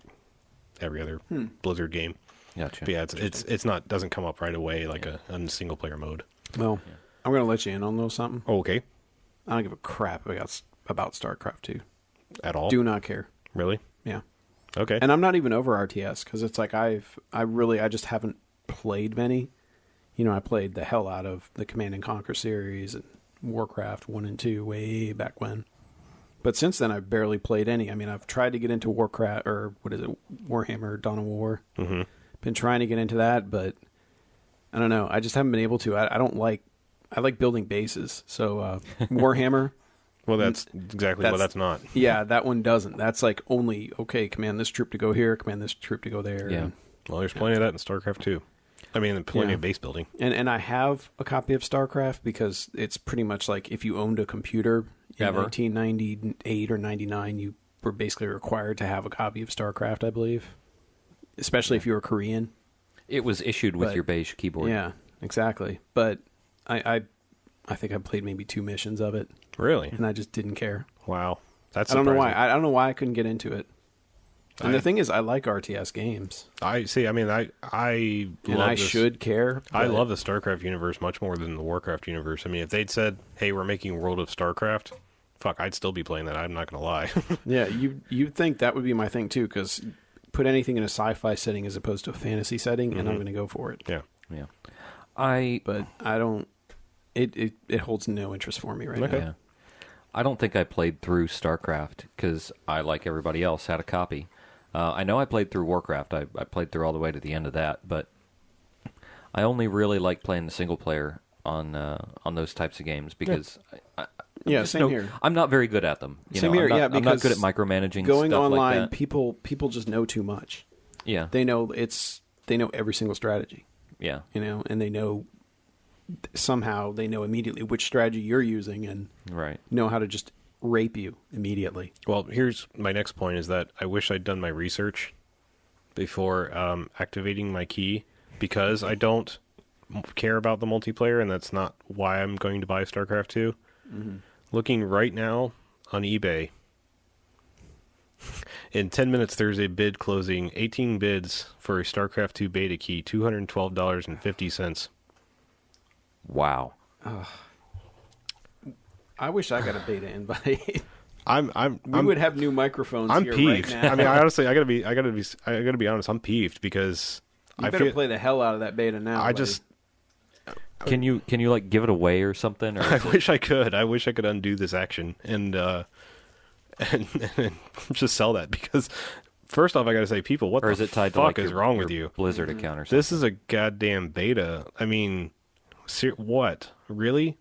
every other Blizzard game. Gotcha. But yeah, it's not, doesn't come up right away like a single player mode. Well, I'm going to let you in on a little something. Oh, okay. I don't give a crap about StarCraft 2. At all? Do not care. Really? Yeah. Okay. And I'm not even over RTS because it's like I just haven't played many. I played the hell out of the Command and Conquer series and Warcraft 1 and 2 way back when. But since then, I've barely played any. I mean, I've tried to get into Warcraft, or what is it, Warhammer, Dawn of War. Mm-hmm. Been trying to get into that, but I don't know. I just haven't been able to. I like building bases. So Warhammer. Well, that's exactly what that's not. Yeah, that one doesn't. That's like only, okay, command this troop to go here, command this troop to go there. Yeah. And, Well, there's plenty of that in StarCraft too. I mean, plenty of base building. And I have a copy of StarCraft because it's pretty much like if you owned a computer in 1998 or 99, you were basically required to have a copy of StarCraft, I believe. Especially if you were Korean. It was issued with your beige keyboard. Yeah, exactly. But I think I played maybe 2 missions of it. Really? And I just didn't care. Wow. That's I don't know why. surprising. I don't know why I couldn't get into it. And the thing is, I like RTS games. I see. I mean, I And I should care. I but- love the StarCraft universe much more than the Warcraft universe. I mean, if they'd said, "Hey, we're making World of StarCraft," fuck, I'd still be playing that. I'm not gonna lie. Yeah, you'd think that would be my thing too, because put anything in a sci-fi setting as opposed to a fantasy setting, and I'm going to go for it. Yeah. Yeah. But I don't. It holds no interest for me right Okay. now. Yeah. I don't think I played through StarCraft because I, like everybody else, had a copy. I know I played through Warcraft. I played through all the way to the end of that, but I only really like playing the single player on those types of games because Yeah, same here. I'm not very good at them. Same here, yeah, I'm not because good at micromanaging Going stuff online, like that. people just know too much. Yeah, They know every single strategy, yeah, and they know somehow they know immediately which strategy you're using and right. know how to just rape you immediately. Well, here's my next point: is that I wish I'd done my research before activating my key, because I don't care about the multiplayer, and that's not why I'm going to buy StarCraft 2. Mm-hmm. Looking right now on eBay, in 10 minutes there's a bid closing, 18 bids for a StarCraft 2 beta key, $212.50. Wow. I wish I got a beta invite. We would have new microphones. I'm here peeved. Right now. I mean, honestly, I gotta be honest. I'm peeved because You better play the hell out of that beta now. I buddy. just Can you like give it away or something? Or I wish I could. I wish I could undo this action and just sell that, because first off, I gotta say, people, what or the is it tied fuck to like is wrong with your you? Blizzard account or something? This is a goddamn beta. I mean, what? Really?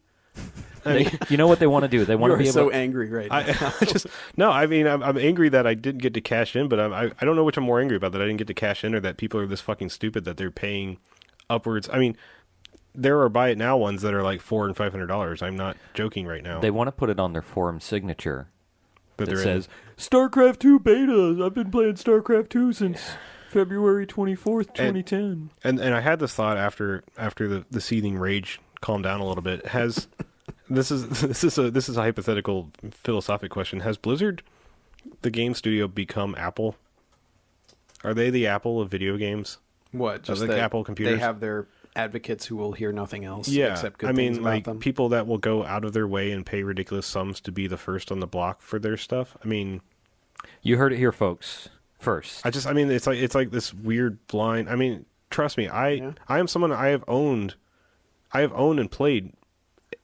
I mean, You know what they want to do? They want to You're be able. so angry right now. I just no. I mean, I'm angry that I didn't get to cash in, but I don't know which I'm more angry about, that I didn't get to cash in, or that people are this fucking stupid that they're paying upwards. I mean, there are buy it now ones that are like $400 and $500. I'm not joking right now. They want to put it on their forum signature That that they're says StarCraft 2 beta. I've been playing StarCraft 2 since February 24th, 2010. And I had this thought after the seething rage calmed down a little bit. Has this is a hypothetical philosophic question. Has Blizzard, the game studio, become Apple? Are they the Apple of video games? What? Just like that Apple computers? They have their advocates who will hear nothing else. Yeah, except good I things mean, about like them. people that will go out of their way and pay ridiculous sums to be the first on the block for their stuff. I mean, You heard it here, folks. First. I mean, it's like this weird blind. I mean, trust me, I am someone, I have owned and played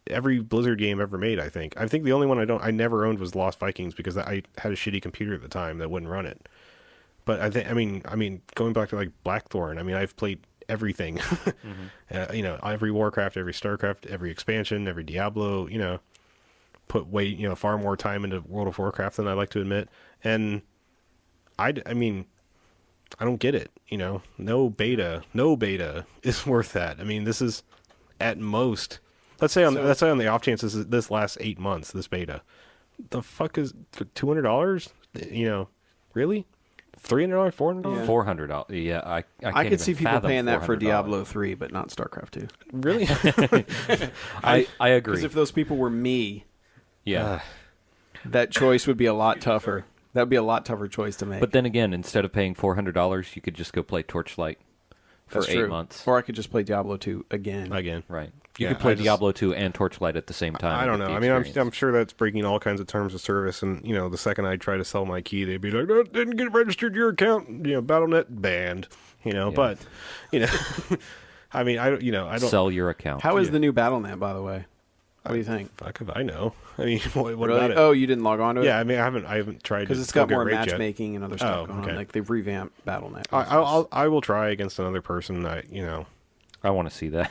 every Blizzard game ever made. I think the only one I never owned was Lost Vikings, because I had a shitty computer at the time that wouldn't run it. But I mean, going back to like Blackthorn, I mean, I've played everything. Every Warcraft, every Starcraft, every expansion, every Diablo. Put far more time into World of Warcraft than I like to admit. And I mean, I don't get it. No beta is worth that. I mean, this is at most. Let's say on the off chance this lasts 8 months, this beta. The fuck is $200? Really? $300, $400. Yeah. $400. Yeah, I can't I could even see people fathom paying that for $400. Diablo 3, but not StarCraft 2. Really? I agree. Because if those people were me, yeah. that choice would be a lot tougher. That would be a lot tougher choice to make. But then again, instead of paying $400, you could just go play Torchlight for That's 8 true. months. Or I could just play Diablo 2 again. Right. You Yeah, could play I just- Diablo 2 and Torchlight at the same time. I don't and know. get I the mean, experience. I'm sure that's breaking all kinds of terms of service. And, the second I try to sell my key, they'd be like, no, didn't get registered to your account. Battle.net banned. But, I mean, I don't. Sell your account. How is the new Battle.net, by the way? What do you think? Fuck if I know. I mean, what Really? about it? Oh, you didn't log on to it? Yeah, I mean, I haven't tried to Because it's go got get more raped yet. matchmaking and other stuff Oh, going okay. on. Like, they've revamped Battle.net. I will try against another person. I want to see that.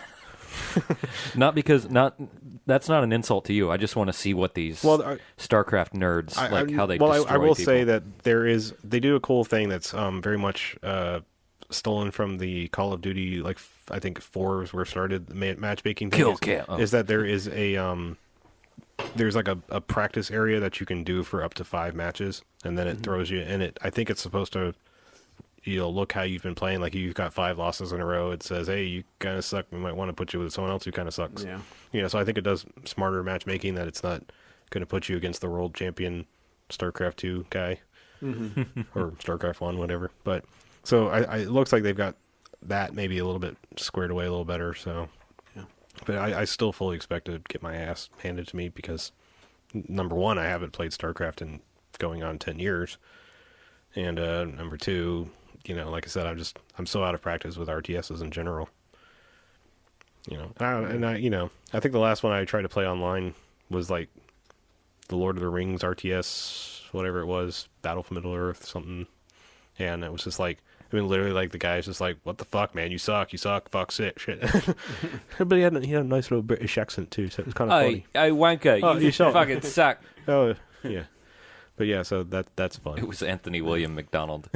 That's not an insult to you. I just want to see what these StarCraft nerds how they destroy I will people. say that they do a cool thing that's very much stolen from the Call of Duty, like I think 4 was where it started. The matchmaking thing is that there is there's like a practice area that you can do for up to 5 matches, and then it throws you in it. I think it's supposed to look how you've been playing. Like, you've got 5 losses in a row. It says, hey, you kind of suck. We might want to put you with someone else who kind of sucks. Yeah. So I think it does smarter matchmaking, that it's not going to put you against the world champion StarCraft 2 guy or StarCraft 1, whatever. But so it looks like they've got that maybe a little bit squared away a little better. So, Yeah. But I still fully expect to get my ass handed to me because, number one, I haven't played StarCraft in going on 10 years. And number two, like I said, I'm so out of practice with RTSs in general. I think the last one I tried to play online was like the Lord of the Rings RTS, whatever it was, Battle for Middle Earth, something. And it was just like, literally, like, the guy's just like, what the fuck, man? You suck, fuck, shit. But he had a nice little British accent, too, so it was kind of funny. Hey, wanker, Oh, you suck. fucking suck. Oh, yeah. But yeah, so that's fun. It was Anthony William McDonald.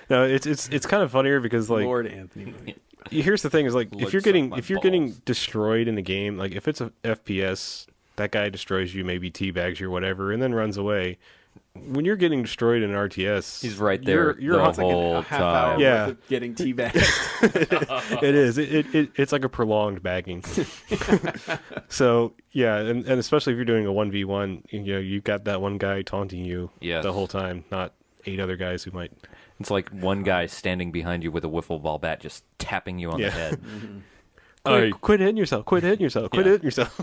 No, it's kind of funnier because, like, Lord Anthony. Here's the thing: is like, Lord, if you're suck my getting balls. destroyed in the game, like if it's a FPS, that guy destroys you, maybe teabags you or whatever, and then runs away. When you're getting destroyed in an RTS, He's right there You're the on, like, whole a half hour time. Yeah. worth of getting teabagged. it is. It's like a prolonged bagging. So yeah, and especially if you're doing a 1v1, you've got that one guy taunting you Yes. the whole time, not 8 other guys who might. It's like one guy standing behind you with a wiffle ball bat just tapping you on the head. Quit hitting yourself! Quit hitting yourself! Quit Yeah. hitting yourself!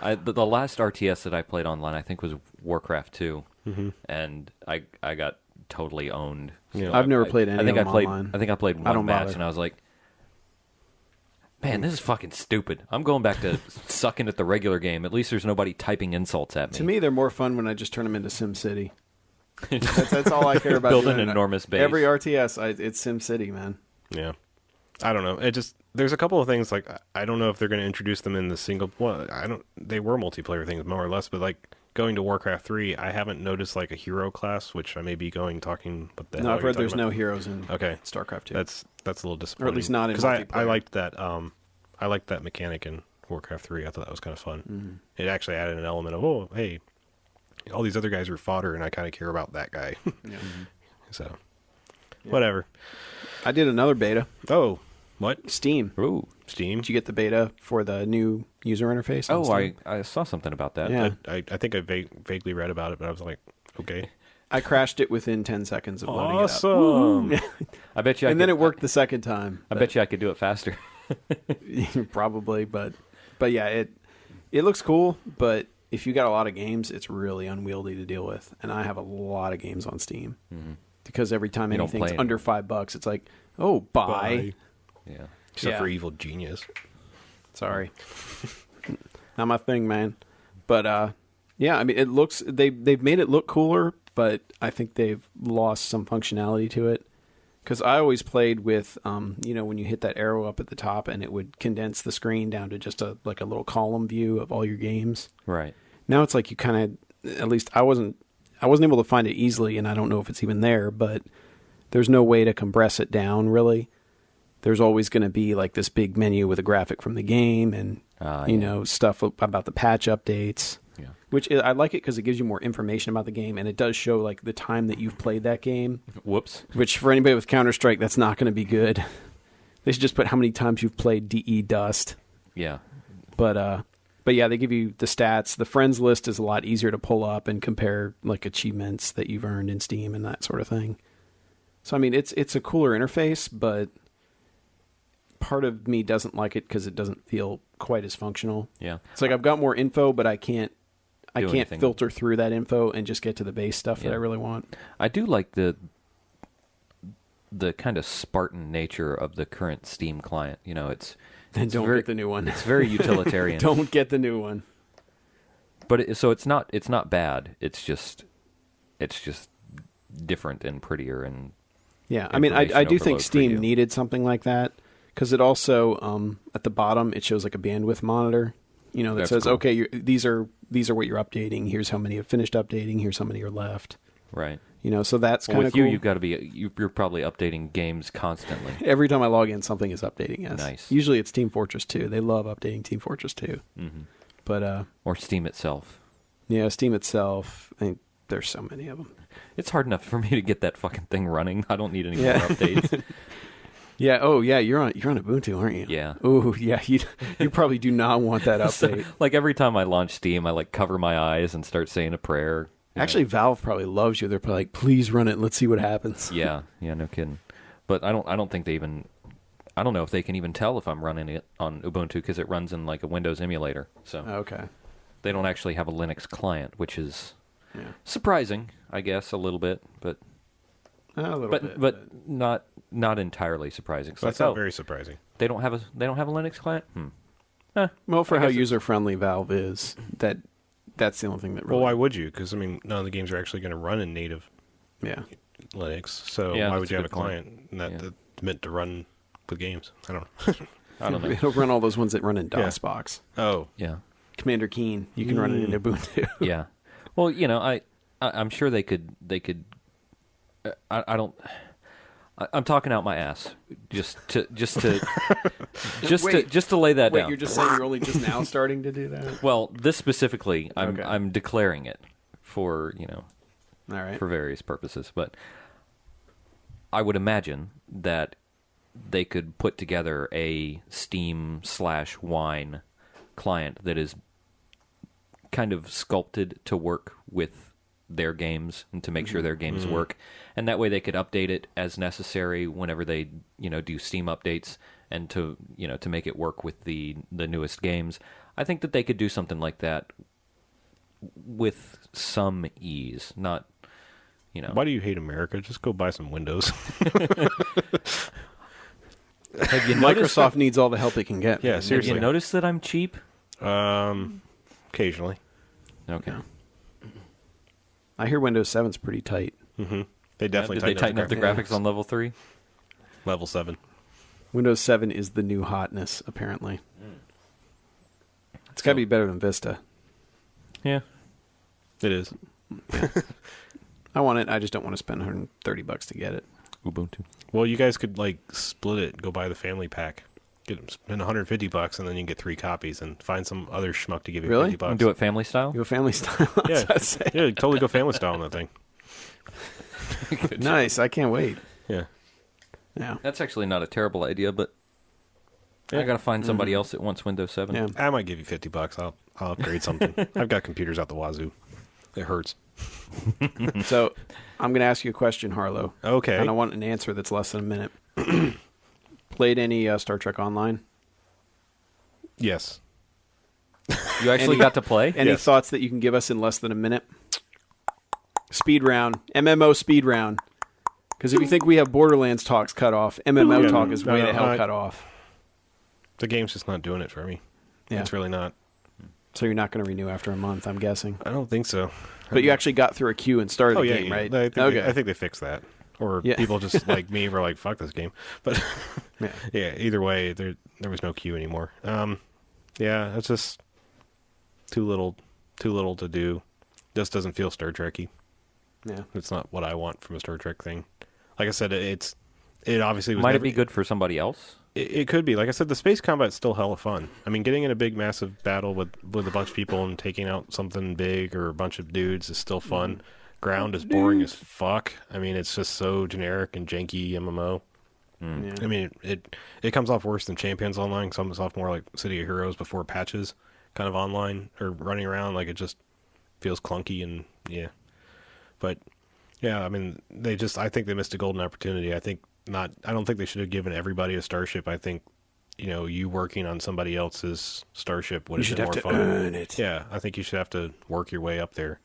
The last RTS that I played online, I think, was Warcraft 2, and I got totally owned. Yeah. I've never played any I think of I them played. online. I think I played I one don't match, bother. and I was like, "Man, this is fucking stupid. I'm going back to sucking at the regular game. At least there's nobody typing insults at me." To me, they're more fun when I just turn them into SimCity. That's all I care about. Build doing. an enormous base. Every RTS, it's SimCity, man. Yeah. I don't know. There's a couple of things, like, I don't know if they're going to introduce them in the single. Well, they were multiplayer things more or less, but like going to Warcraft 3, I haven't noticed like a hero class, which I may be going. What the hell No, I've are you heard there's talking no about? heroes in Okay. StarCraft 2. That's a little disappointing. Or at least not in because I multiplayer. liked that. I liked that mechanic in Warcraft 3. I thought that was kind of fun. It actually added an element of, hey, all these other guys are fodder, and I kind of care about that guy. Yeah. So, whatever. I did another beta. Oh, what? Steam. Ooh. Steam? Did you get the beta for the new user interface? on Oh, Steam? I saw something about that. Yeah. I think I vaguely read about it, but I was like, okay. I crashed it within 10 seconds of loading Awesome. it up. I bet you. And then it worked the second time. I bet you I could do it faster. Probably, but yeah, it looks cool, but if you got a lot of games, it's really unwieldy to deal with. And I have a lot of games on Steam. Because every time You don't anything's play under $5, it's like, oh, buy. Yeah. Except Yeah. for Evil Genius. Sorry. Not my thing, man. But yeah, I mean, it looks they've made it look cooler, but I think they've lost some functionality to it. Because I always played with, when you hit that arrow up at the top, and it would condense the screen down to just a little column view of all your games. Right. Now it's like you kind of, at least I wasn't able to find it easily, and I don't know if it's even there, but there's no way to compress it down really. There's always going to be like this big menu with a graphic from the game and Yeah. stuff about the patch updates. Yeah. Which I like it because it gives you more information about the game, and it does show like the time that you've played that game. Whoops. Which for anybody with Counter-Strike, that's not going to be good. They should just put how many times you've played DE Dust. Yeah. But yeah, they give you the stats. The friends list is a lot easier to pull up and compare like achievements that you've earned in Steam and that sort of thing. So I mean, it's a cooler interface, but part of me doesn't like it because it doesn't feel quite as functional. Yeah. It's like I've got more info, but I can't anything. filter through that info and just get to the base stuff that I really want. I do like the kind of Spartan nature of the current Steam client. You know, it's Then don't very, get the new one. It's very utilitarian. Don't get the new one. But so it's not bad. It's just different and prettier and yeah. I mean, I do think overload for Steam you. needed something like that because it also at the bottom it shows like a bandwidth monitor. You know that That's says cool. okay, these are what you're updating. Here's how many have finished updating. Here's how many are left. Right. You know, so that's Well, kind with of cool. you've got to be. You're probably updating games constantly. Every time I log in, something is updating. Yes. Nice. Usually it's Team Fortress 2. They love updating Team Fortress 2. Mm-hmm. But Or Steam itself. yeah, Steam itself. I mean, there's so many of them. It's hard enough for me to get that fucking thing running. I don't need any Yeah. more updates. Yeah. Oh, yeah. You're on Ubuntu, aren't you? Yeah. Oh, yeah. You probably do not want that update. So, like every time I launch Steam, I like cover my eyes and start saying a prayer. Actually, Valve probably loves you. They're probably like, please run it. Let's see what happens. Yeah, no kidding. But I don't think they even. I don't know if they can even tell if I'm running it on Ubuntu because it runs in like a Windows emulator. So Okay. they don't actually have a Linux client, which is Yeah. surprising, I guess, a little bit, but A little bit. but not entirely surprising. So That's not very surprising. They don't have a Linux client. Well, for I how guess user friendly Valve is, that's the only thing that really. Well, why would you? Because I mean, none of the games are actually going to run in native Yeah. Linux. So Yeah, why that's would a you have a good point. client that's Yeah. meant to run with games? I don't know. I don't know. It'll run all those ones that run in Yeah. DOSBox. Oh, Yeah. Commander Keen, you can run it in Ubuntu. Yeah. Well, you know, I'm sure they could. I don't. I'm talking out my ass just to Wait. lay that Wait, down. you're just saying you're only just now starting to do that? Well, this specifically, Okay. I'm declaring it for All right. for various purposes, but I would imagine that they could put together a Steam/Wine client that is kind of sculpted to work with their games and to make sure their games work, and that way they could update it as necessary whenever they do Steam updates, and to make it work with the newest games. I think that they could do something like that with some ease, not why do you hate America? Just go buy some Windows. Have you noticed Microsoft needs all the help it can get. Yeah, man. seriously. Have you noticed that I'm cheap? Occasionally. Okay. Yeah. I hear Windows 7's pretty tight. Mm-hmm. They definitely Did they tighten up the graphics on level 3? level 7. Windows 7 is the new hotness, apparently. It's got to be better than Vista. Yeah. It is. I want it. I just don't want to spend $130 to get it. Ubuntu. Well, you guys could like split it. Go buy the family pack. Spend $150, and then you can get 3 copies, and find some other schmuck to give you Really? $50. Do it family style? You go family style. Yeah, That's what I say. yeah, totally go family style on that thing. Nice. I can't wait. Yeah. Yeah. That's actually not a terrible idea, but Yeah. I got to find somebody else that wants Windows 7. Yeah. I might give you $50. I'll upgrade something. I've got computers out the wazoo. It hurts. So I'm going to ask you a question, Harlow. Okay. And I want an answer that's less than a minute. Played any Star Trek Online? Yes. You actually Any- got to play? Any Yes. thoughts that you can give us in less than a minute? Speed round. MMO speed round. Because if you think we have Borderlands talks cut off, MMO Yeah. talk is way No, the hell I- cut off. The game's just not doing it for me. Yeah. It's really not. So you're not going to renew after a month, I'm guessing. I don't think so. But you actually got through a queue and started Oh, the yeah. game, yeah. right? I think they fixed that. Or Yeah. people just like me were like, fuck this game. But Yeah. yeah, either way, there was no queue anymore. Yeah, it's just too little to do. Just doesn't feel Star Trek-y. Yeah. It's not what I want from a Star Trek thing. Like I said, it obviously was Might never, it be good for somebody else? It could be. Like I said, the space combat's still hella fun. I mean, getting in a big, massive battle with a bunch of people and taking out something big or a bunch of dudes is still fun. Ground is boring as fuck. I mean, it's just so generic and janky MMO. Yeah. I mean, it comes off worse than Champions Online. Comes off more like City of Heroes before patches, kind of online or running around. Like it just feels clunky and yeah. But yeah, I mean, I think they missed a golden opportunity. I don't think they should have given everybody a starship. I think, you working on somebody else's starship would have been more fun. Earn it. Yeah, I think you should have to work your way up there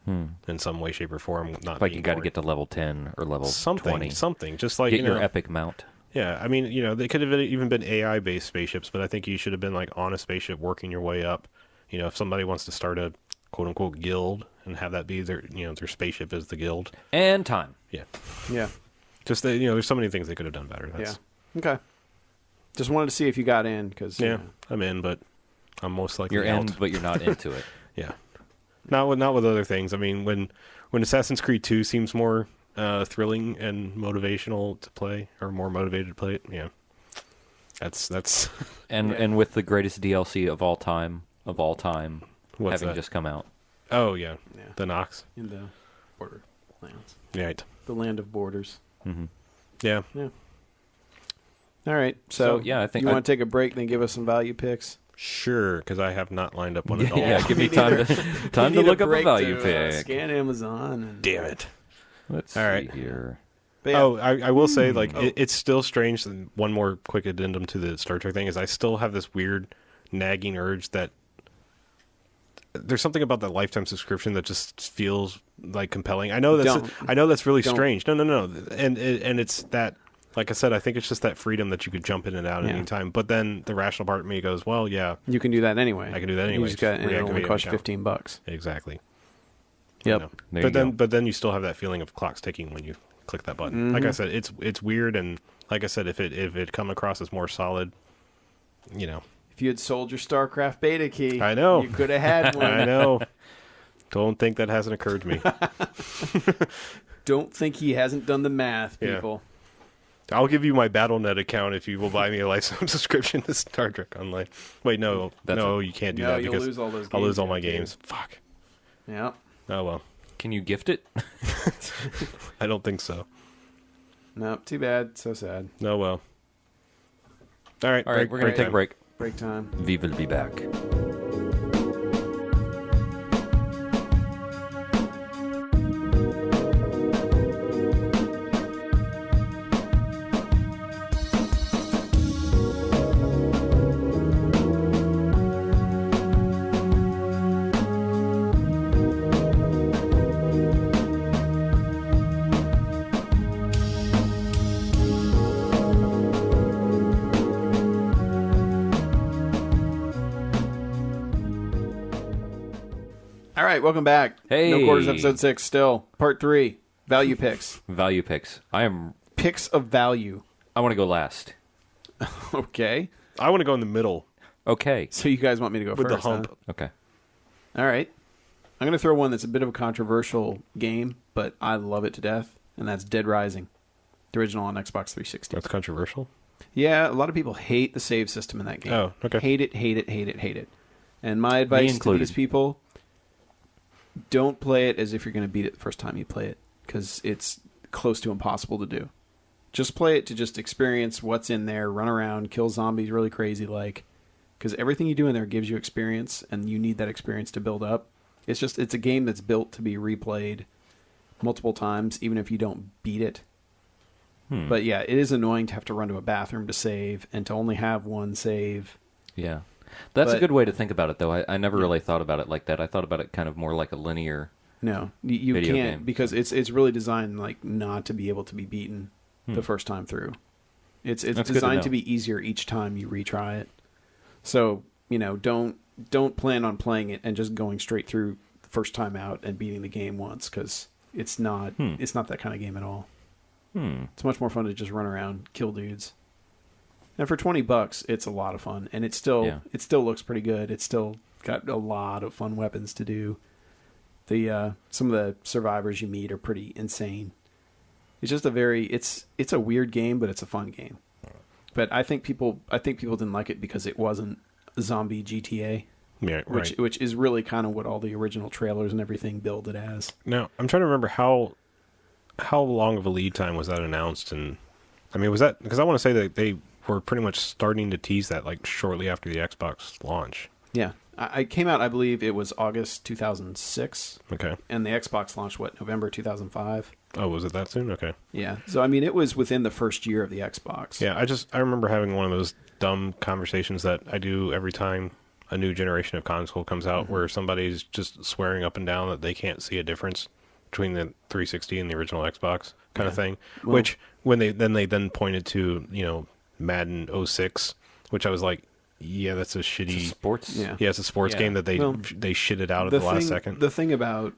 in some way, shape, or form. Not Like being you got to bored. get to level 10 or level 20. Something. Just like, Get your epic mount. Yeah, I mean, they could have even been AI-based spaceships, but I think you should have been like on a spaceship working your way up. If somebody wants to start a quote-unquote guild and have that be their spaceship is the guild. And time. Yeah. Yeah. Just that, there's so many things they could have done better. Yeah. Okay. Just wanted to see if you got in, because... Yeah, I'm in, but I'm most likely You're out. in, but you're not into it. Yeah. Not with other things. I mean, when Assassin's Creed 2 seems more thrilling and motivational to play, or more motivated to play it, yeah. That's And with the greatest DLC of all time, What's having that? just come out. Oh, yeah. Yeah. The Nox. In the Borderlands. Right. The land of borders. Mm-hmm. Yeah. Yeah. All right. So yeah, I think you want to take a break, then give us some value picks? Sure, because I have not lined up one at all. Yeah, give me Me time neither. to We need look up a break value to, pick. Scan Amazon. And, Damn it. Let's All see right. here. But yeah, Oh, I will say, it's still strange. And one more quick addendum to the Star Trek thing is I still have this weird nagging urge that there's something about that lifetime subscription that just feels like compelling. I know that's really strange. No. And it's that, like I said, I think it's just that freedom that you could jump in and out at any time. But then the rational part of me goes, well, yeah, you can do that anyway. I can do that anyway. You just got, and it only Reactivate costs an account. $15. Exactly. Yep. There you go. But then you still have that feeling of clocks ticking when you click that button. Like I said, it's weird, and like I said, if it come across as more solid, If you had sold your StarCraft beta key, I know. you could have had one. I know. Don't think that hasn't occurred to me. Don't think he hasn't done the math, Yeah. people. I'll give you my BattleNet account if you will buy me a lifetime subscription to Star Trek Online. Wait, no, you can't do No, that you'll because lose all those I'll lose games all my you have, games. Fuck. Yeah. Oh well, Can you gift it? I don't think so. No, too bad. So sad. Oh well. All right, All right, we're going to take a break. Break time. We will be back. All right, welcome back. Hey. No Quarters, episode 6, still. Part 3, value picks. Value picks. I Picks of value. want to go last. Okay. I want to go in the middle Okay. So you guys want me to go with first, the hump. huh? Okay. All right. I'm going to throw one that's a bit of a controversial game, but I love it to death, and that's Dead Rising, the original on Xbox 360. That's controversial. Yeah, a lot of people hate the save system in that game. Oh, okay. Hate it. And my advice to included. these people, don't play it as if you're going to beat it the first time you play it, because it's close to impossible to do. Just play it to just experience what's in there, run around, kill zombies really crazy like, because everything you do in there gives you experience, and you need that experience to build up. It's a game that's built to be replayed multiple times, even if you don't beat it. But yeah, it is annoying to have to run to a bathroom to save, and to only have one save. Yeah. That's a But- good way to think about it, though. I never really thought about it like that. I thought about it kind of more like a linear... No, you Video can't, game. because it's really designed like not to be able to be beaten the first time through. It's That's good to designed know. to be easier each time you retry it. So, don't plan on playing it and just going straight through the first time out and beating the game once, because it's not that kind of game at all. It's much more fun to just run around, kill dudes. And for $20, it's a lot of fun, and it still looks pretty good. It's still got a lot of fun weapons to do. Some of the survivors you meet are pretty insane. It's just it's a weird game, but it's a fun game. But I think people didn't like it because it wasn't zombie GTA. Yeah, right. Which is really kind of what all the original trailers and everything billed it as. Now, I'm trying to remember how long of a lead time was that announced, and I mean, was that because I want to say that they were pretty much starting to tease that like shortly after the Xbox launch. Yeah, I came out. I believe it was August 2006. Okay. And the Xbox launched November 2005. Oh, was it that soon? Okay. Yeah. So I mean, it was within the first year of the Xbox. Yeah, I remember having one of those dumb conversations that I do every time a new generation of console comes out, where somebody's just swearing up and down that they can't see a difference between the 360 and the original Xbox kind of thing. Well, which when they then pointed to Madden 06, which I was like, yeah, that's a shitty sports. Yeah. Yeah, it's a sports game that they shitted out at the last second. The thing about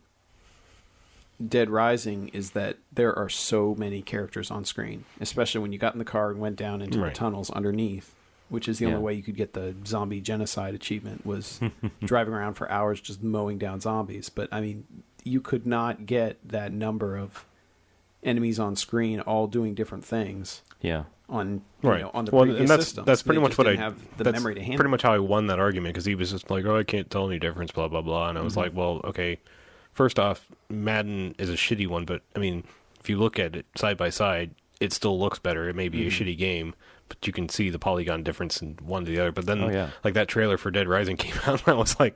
Dead Rising is that there are so many characters on screen, especially when you got in the car and went down into the tunnels underneath, which is the only way you could get the zombie genocide achievement, was driving around for hours just mowing down zombies. But I mean, you could not get that number of enemies on screen all doing different things. Yeah. On on the well, previous and that's systems. that's pretty They much just what didn't I have the that's memory to handle. pretty much how I won that argument, because he was just like, oh, I can't tell any difference, blah blah blah, and I was like, well, okay, first off, Madden is a shitty one, but I mean, if you look at it side by side, it still looks better. It may be a shitty game, but you can see the polygon difference in one to the other. But then, like that trailer for Dead Rising came out, and I was like,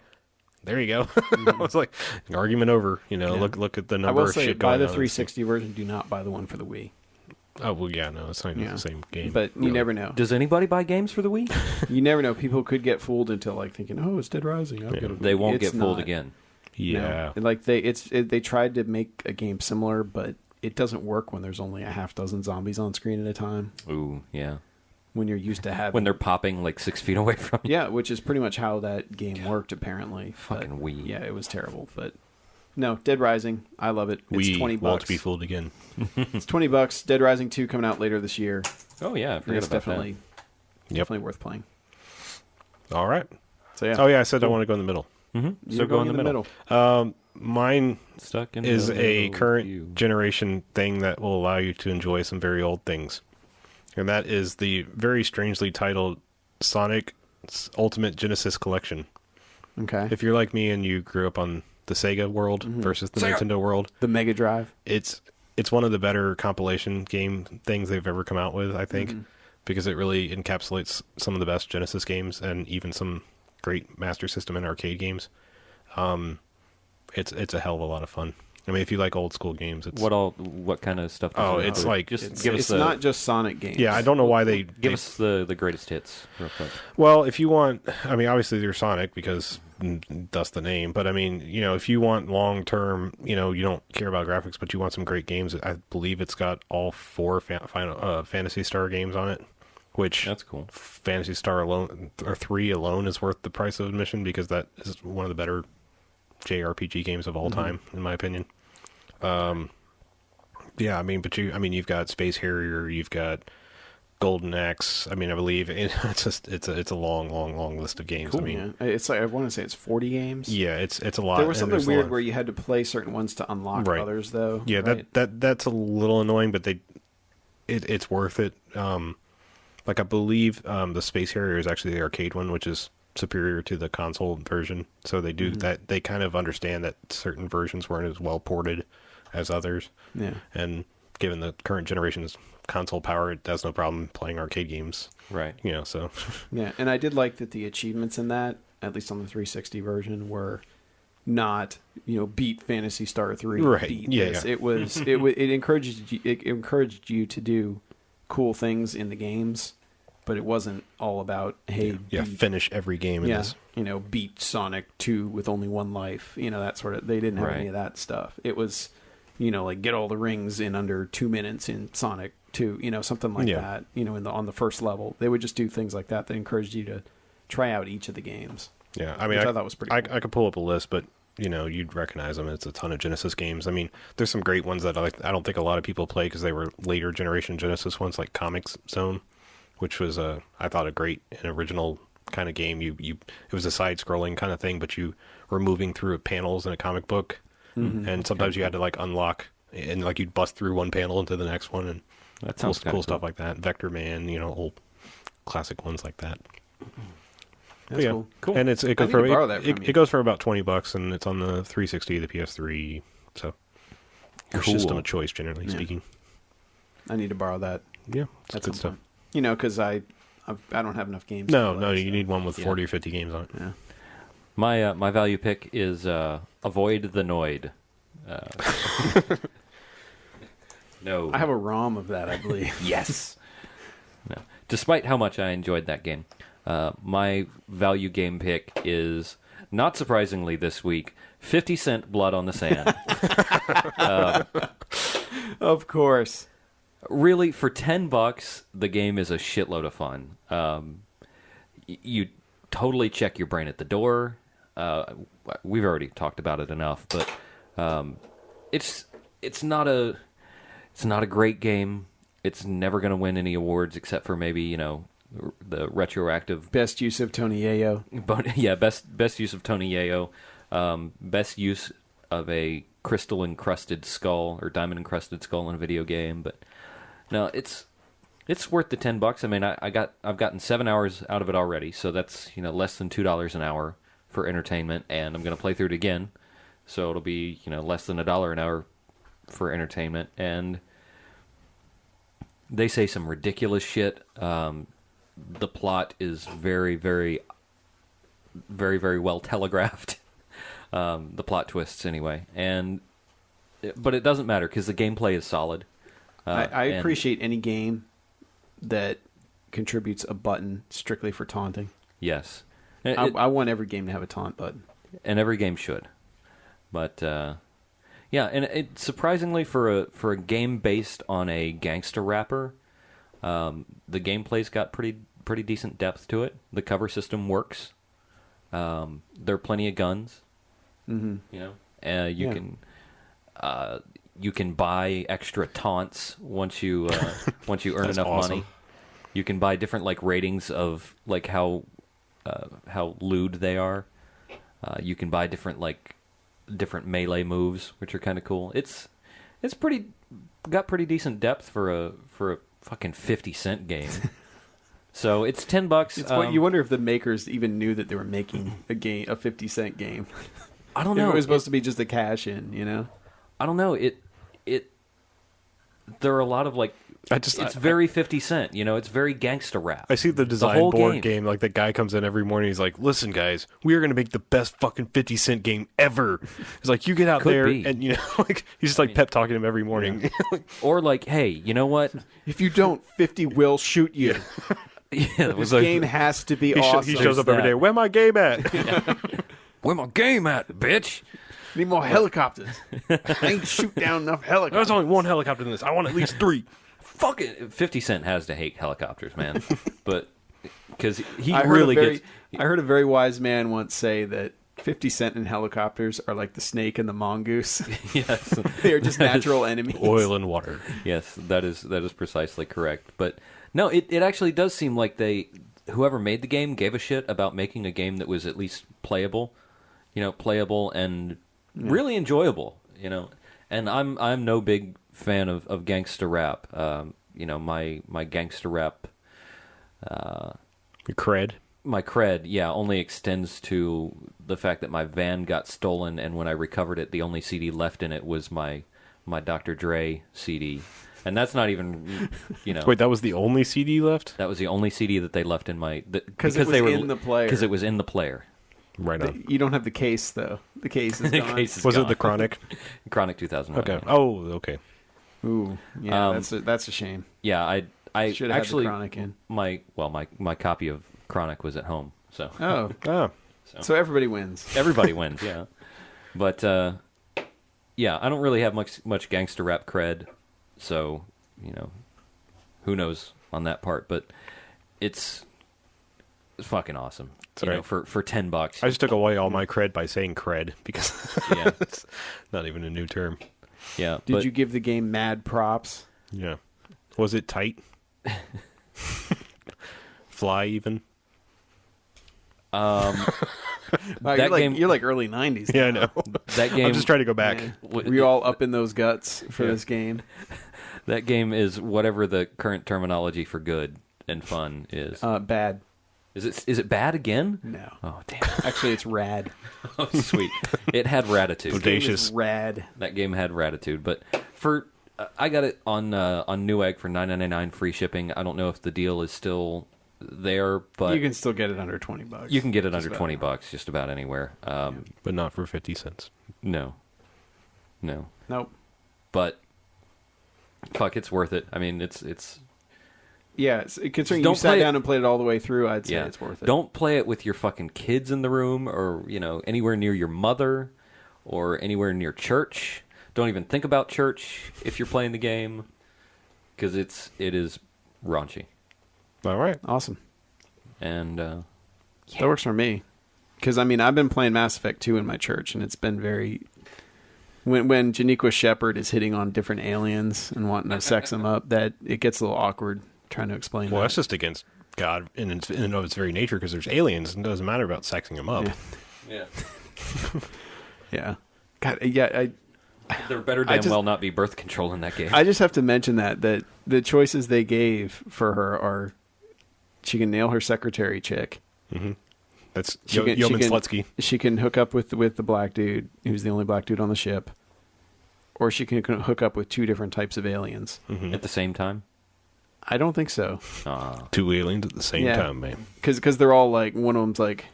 there you go. I was like, argument over. Look at the number of shit going on. Buy the 360 version. Do not buy the one for the Wii. Oh, well, yeah, no, it's not even the same game. But you never know. Does anybody buy games for the Wii? You never know. People could get fooled into like thinking, "Oh, it's Dead Rising." They won't get fooled not. again. Yeah, No. Like they tried to make a game similar, but it doesn't work when there's only a half dozen zombies on screen at a time. Ooh, yeah. When you're used to having when they're popping like 6 feet away from you. Yeah, which is pretty much how that game worked apparently. Fucking Wii. Yeah, it was terrible, but. No, Dead Rising. I love it. It's $20. Won't be fooled again. It's $20. Dead Rising 2 coming out later this year. Oh yeah, I forget It's about definitely worth playing. All right. So yeah. Oh yeah, I said I want to go in the middle. Mm-hmm. So go in the middle. Mine Stuck in is the a middle current with you. generation thing that will allow you to enjoy some very old things, and that is the very strangely titled Sonic Ultimate Genesis Collection. Okay. If you're like me and you grew up on the Sega world versus the Nintendo world, The Mega Drive. it's one of the better compilation game things they've ever come out with, I think, because it really encapsulates some of the best Genesis games and even some great Master System and arcade games. It's a hell of a lot of fun. I mean, if you like old school games, it's what kind of stuff? Oh, it's like just give us It's not just Sonic games. yeah. I don't know why they give us the greatest hits real quick. Well, if you want, I mean, obviously you're Sonic because that's the name. But I mean, if you want long term, you don't care about graphics, but you want some great games. I believe it's got all 4 Phantasy Star games on it, which That's cool. Phantasy Star alone or 3 alone is worth the price of admission, because that is one of the better JRPG games of all time, in my opinion. Yeah, I mean, you've got Space Harrier, you've got Golden Axe. I mean, I believe it's a long list of games. Cool. I mean, Yeah. It's like, I want to say it's 40 games. yeah, it's a lot. There was and something there's a weird lot. where you had to play certain ones to unlock Right. others, though. Yeah, right? that's a little annoying, but it's worth it. Like I believe the Space Harrier is actually the arcade one, which is superior to the console version. So they do that. They kind of understand that certain versions weren't as well ported as others. Yeah. And given the current generation's console power, it has no problem playing arcade games. Right. So Yeah, and I did like that the achievements in that, at least on the 360 version, were not beat Phantasy Star 3. Right. Beat Yeah, this. yeah. It encouraged you to do cool things in the games, but it wasn't all about finish every game in this. beat Sonic 2 with only one life. That sort of. They didn't have any of that stuff. It was like get all the rings in under 2 minutes in Sonic 2, something like that, on the first level. They would just do things like that encouraged you to try out each of the games. Yeah, I mean, which I thought was pretty cool. I could pull up a list, but, you'd recognize them. It's a ton of Genesis games. I mean, there's some great ones that I don't think a lot of people play because they were later generation Genesis ones, like Comics Zone, which was, I thought, a great and original kind of game. It was a side-scrolling kind of thing, but you were moving through panels in a comic book. And sometimes you had to unlock, and you'd bust through one panel into the next one, and That cool sounds kinda stuff like that. Vector Man, classic ones like that. That's yeah, cool. And it I goes need for to borrow that from you. it goes for about $20, and it's on the 360, the PS3. So your Cool. system of choice, generally Yeah. speaking. I need to borrow that. Yeah, it's That's good stuff. You know, because I don't have enough games. No, to play, you so- need one with Yeah. 40 or 50 games on it. Yeah. My value pick is Avoid the Noid. No. I have a ROM of that, I believe. Yes. No. Despite how much I enjoyed that game, my value game pick is, not surprisingly this week, 50 Cent Blood on the Sand. Of course. Really, for $10, the game is a shitload of fun. You totally check your brain at the door. We've already talked about it enough, but it's not a great game. It's never going to win any awards except for maybe the retroactive. Best use of Tony Yayo. But yeah, best use of Tony Yayo, best use of a crystal encrusted skull or diamond encrusted skull in a video game. But no, it's worth the $10. I mean, I've gotten 7 hours out of it already, so that's less than $2 an hour for entertainment, and I'm going to play through it again, so it'll be less than $1 an hour for entertainment. And they say some ridiculous shit. The plot is very, very, very, very well telegraphed. The plot twists, anyway, but it doesn't matter because the gameplay is solid. I and- appreciate any game that contributes a button strictly for taunting. Yes, I want every game to have a taunt button. and every game should. But yeah, and it surprisingly for a game based on a gangster rapper, the gameplay's got pretty decent depth to it. The cover system works. There are plenty of guns. Mm-hmm. You can buy extra taunts once you earn That's enough awesome. money. You can buy different ratings of how lewd they are. You can buy different melee moves, which are kind of cool. It's got pretty decent depth for a fucking 50 cent game. So it's $10. It's what you wonder if the makers even knew that they were making a 50-cent game. I don't If know. it was supposed to be just a cash in, I don't know. There are a lot of it's very 50 Cent. It's very gangster rap. I see the design whole board game. Like, the guy comes in every morning. He's like, "Listen, guys, we are going to make the best fucking 50 cent game ever." He's like, "You get out Could there," be. and he's just pep talking him every morning. Or hey, you know what? If you don't, 50 will shoot you. Yeah, it This was game has to be he awesome. shows up every that. day. Where my game at? Where my game at, bitch? Need more helicopters. I ain't shoot down enough helicopters. There's only one helicopter in this. I want at least 3. Fuck it. 50 Cent has to hate helicopters, man. But because he I really heard gets. I heard a very wise man once say that 50 Cent and helicopters are like the snake and the mongoose. Yes, They are just natural enemies. Oil and water. yes, that is precisely correct. But no, it actually does seem like whoever made the game gave a shit about making a game that was at least playable, playable and really enjoyable, And I'm no big fan of gangster rap. My gangster rap, Your cred. my cred, only extends to the fact that my van got stolen, and when I recovered it, the only CD left in it was my Dr. Dre CD, and that's not even, Wait, that was the only CD left? that was the only CD that they left in my Because it was in the player. because it was in the player. Right on. You don't have the case, though. The case is The gone. case is Was gone. it the Chronic? Chronic 2001? Okay. Oh, okay. Ooh, yeah, Um, that's a shame. Yeah, I Should have actually had the Chronic in. my copy of Chronic was at home, so Oh, Oh, so everybody wins. everybody wins, yeah. But yeah, I don't really have much gangster rap cred, so who knows on that part. But it's fucking awesome, right. for $10. I just took away all my cred by saying cred because Yeah. it's not even a new term. Yeah, Did but you give the game mad props? Yeah. Was it tight? Fly even? Wow, That game- you're like early '90s. Yeah, I know. that game I'm just trying to go back. Yeah. Were you all up in those guts for Yeah. this game? that game is whatever the current terminology for good and fun is? Bad. Is it bad again? No. Oh, damn. Actually, it's rad. Oh, sweet. It had Ratitude. Audacious. Rad. That game had Ratitude, but for I got it on Newegg for $9.99 free shipping. I don't know if the deal is still there, but You can still get it under $20. you can get it Just under about $20 just about anywhere. But not for 50 cents. No. Nope. But fuck, it's worth it. I mean, it's Yeah, considering Don't you sat play it- down and played it all the way through, I'd say yeah. it's worth it. Don't play it with your fucking kids in the room, or anywhere near your mother, or anywhere near church. Don't even think about church if you're playing the game, because it is raunchy. All right. Awesome. And That works for me. Because, I mean, I've been playing Mass Effect 2 in my church, and it's been very... When Janiqua Shepard is hitting on different aliens and wanting to sex them up, that it gets a little awkward trying to explain Well, that. that's just against God in and of its very nature, because there's aliens, and it doesn't matter about sexing them up. Yeah. yeah, Yeah. God, yeah, there better damn well not be birth control in that game. I just have to mention that the choices they gave for her are she can nail her secretary chick. Mm-hmm. That's She can- Yeoman she can- Slutsky. She can hook up with the black dude, who's the only black dude on the ship. Or she can hook up with two different types of aliens. At the same time. I don't think so. Two aliens at the same time, man. Because they're all like, one of them's like,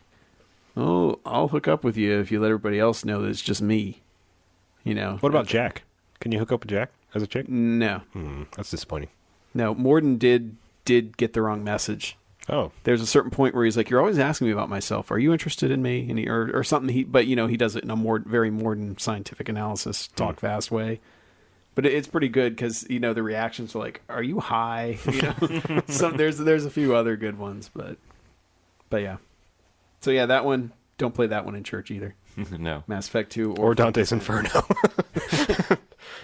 oh, I'll hook up with you if you let everybody else know that it's just me. What about Jack? Can you hook up with Jack as a chick? No. That's disappointing. No, Morden did get the wrong message. Oh. There's a certain point where he's like, "You're always asking me about myself. Are you interested in me?" And or something. But he does it in a very modern scientific analysis, talk fast way. But it's pretty good because the reactions are like, "Are you high?" There's a few other good ones, but yeah. So yeah, that one. Don't play that one in church either. No. Mass Effect 2 Or Dante's Inferno.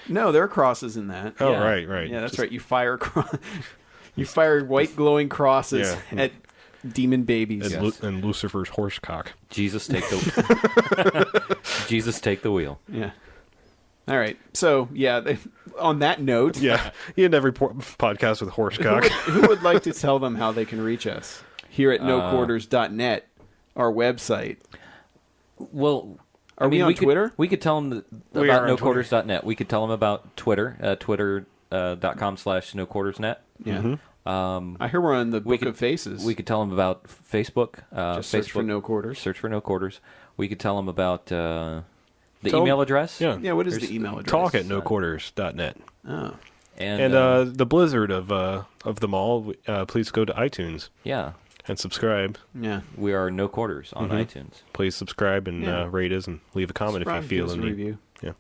No, there are crosses in that. Oh, Yeah. right. Yeah, that's right. You fire you fire white glowing crosses at demon babies. And, and Lucifer's horsecock. Jesus take the Jesus take the wheel. Yeah. All right. So, yeah, on that note, Yeah. He had every podcast with horsecock. who would like to tell them how they can reach us? Here at noquarters.net, our website. Well, Are we on Twitter? We could tell them We about are on Twitter. noquarters.net. We could tell them about Twitter, twitter.com/noquartersnet. Yeah. I hear we're on the Book could- of Faces. We could tell them about Facebook. Just search for No Quarters. Search for No Quarters. We could tell them about the Tell email 'em- address. Yeah. Yeah, what is There's the email address? Talk at noquarters.net. Oh. And, And the blizzard of them all, please go to iTunes yeah, and subscribe. Yeah. we are No Quarters on iTunes. Please subscribe and Yeah. rate us and leave a comment Subscribe, if you give feel us the a need. review. Yeah.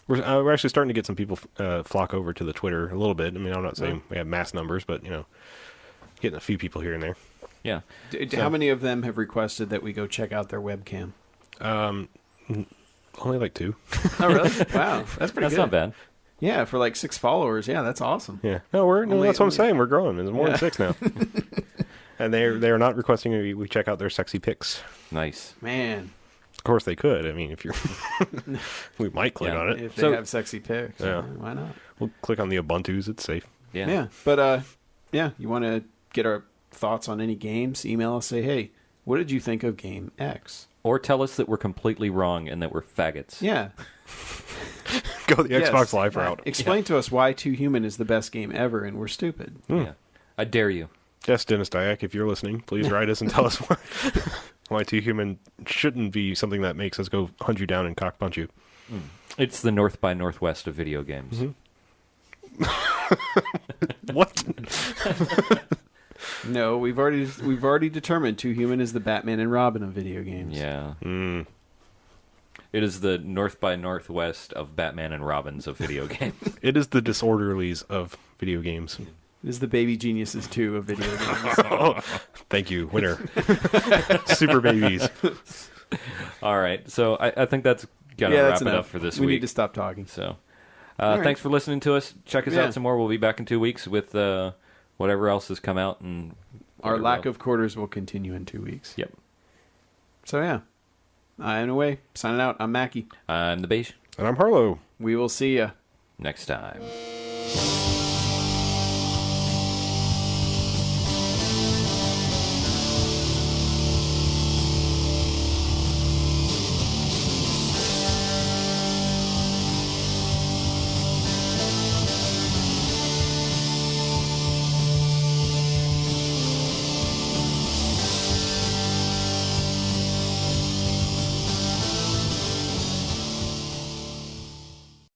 We're actually starting to get some people flock over to the Twitter a little bit. I mean, I'm not saying we have mass numbers, but, getting a few people here and there. Yeah. How many of them have requested that we go check out their webcam? Only like 2. Oh, really? Wow. That's pretty That's good. not bad. Yeah, for like 6 followers. Yeah, that's awesome. Yeah. No, Only- that's what I'm only- saying. We're growing. There's more Yeah. than 6 now. And they're not requesting we check out their sexy pics. Nice. Man, Of course they could. I mean, if you're, we might click Yeah. on it. if they So- have sexy pics, Yeah. why not? We'll click on the Ubuntu's. It's safe. Yeah. Yeah, but yeah, you want to get our thoughts on any games? Email us. Say, hey, what did you think of Game X? Or tell us that we're completely wrong and that we're faggots. Yeah, Go the Yes. Xbox Live route. Explain to us why Too Human is the best game ever, and we're stupid. Yeah. I dare you. Yes, Dennis Dyack, if you're listening, please write us and tell us why Too Human shouldn't be something that makes us go hunt you down and cock punch you. It's the North by Northwest of video games. What? No, we've already determined Too Human is the Batman and Robin of video games. Yeah. It is the North by Northwest of Batman and Robins of video games. It is the disorderlies of video games. It is the Baby Geniuses 2 of video games. Oh, thank you, winner. Super babies. All right. So I think that's got to Yeah, wrap that's it enough up for this we week. need to stop talking. So All right. thanks for listening to us. Check us Yeah. out some more. We'll be back in 2 weeks with whatever else has come out. And Our lack of quarters will continue in 2 weeks. Yep. So yeah, anyway, signing out. I'm Maki. I'm the Beige. And I'm Harlow. We will see ya. Next time.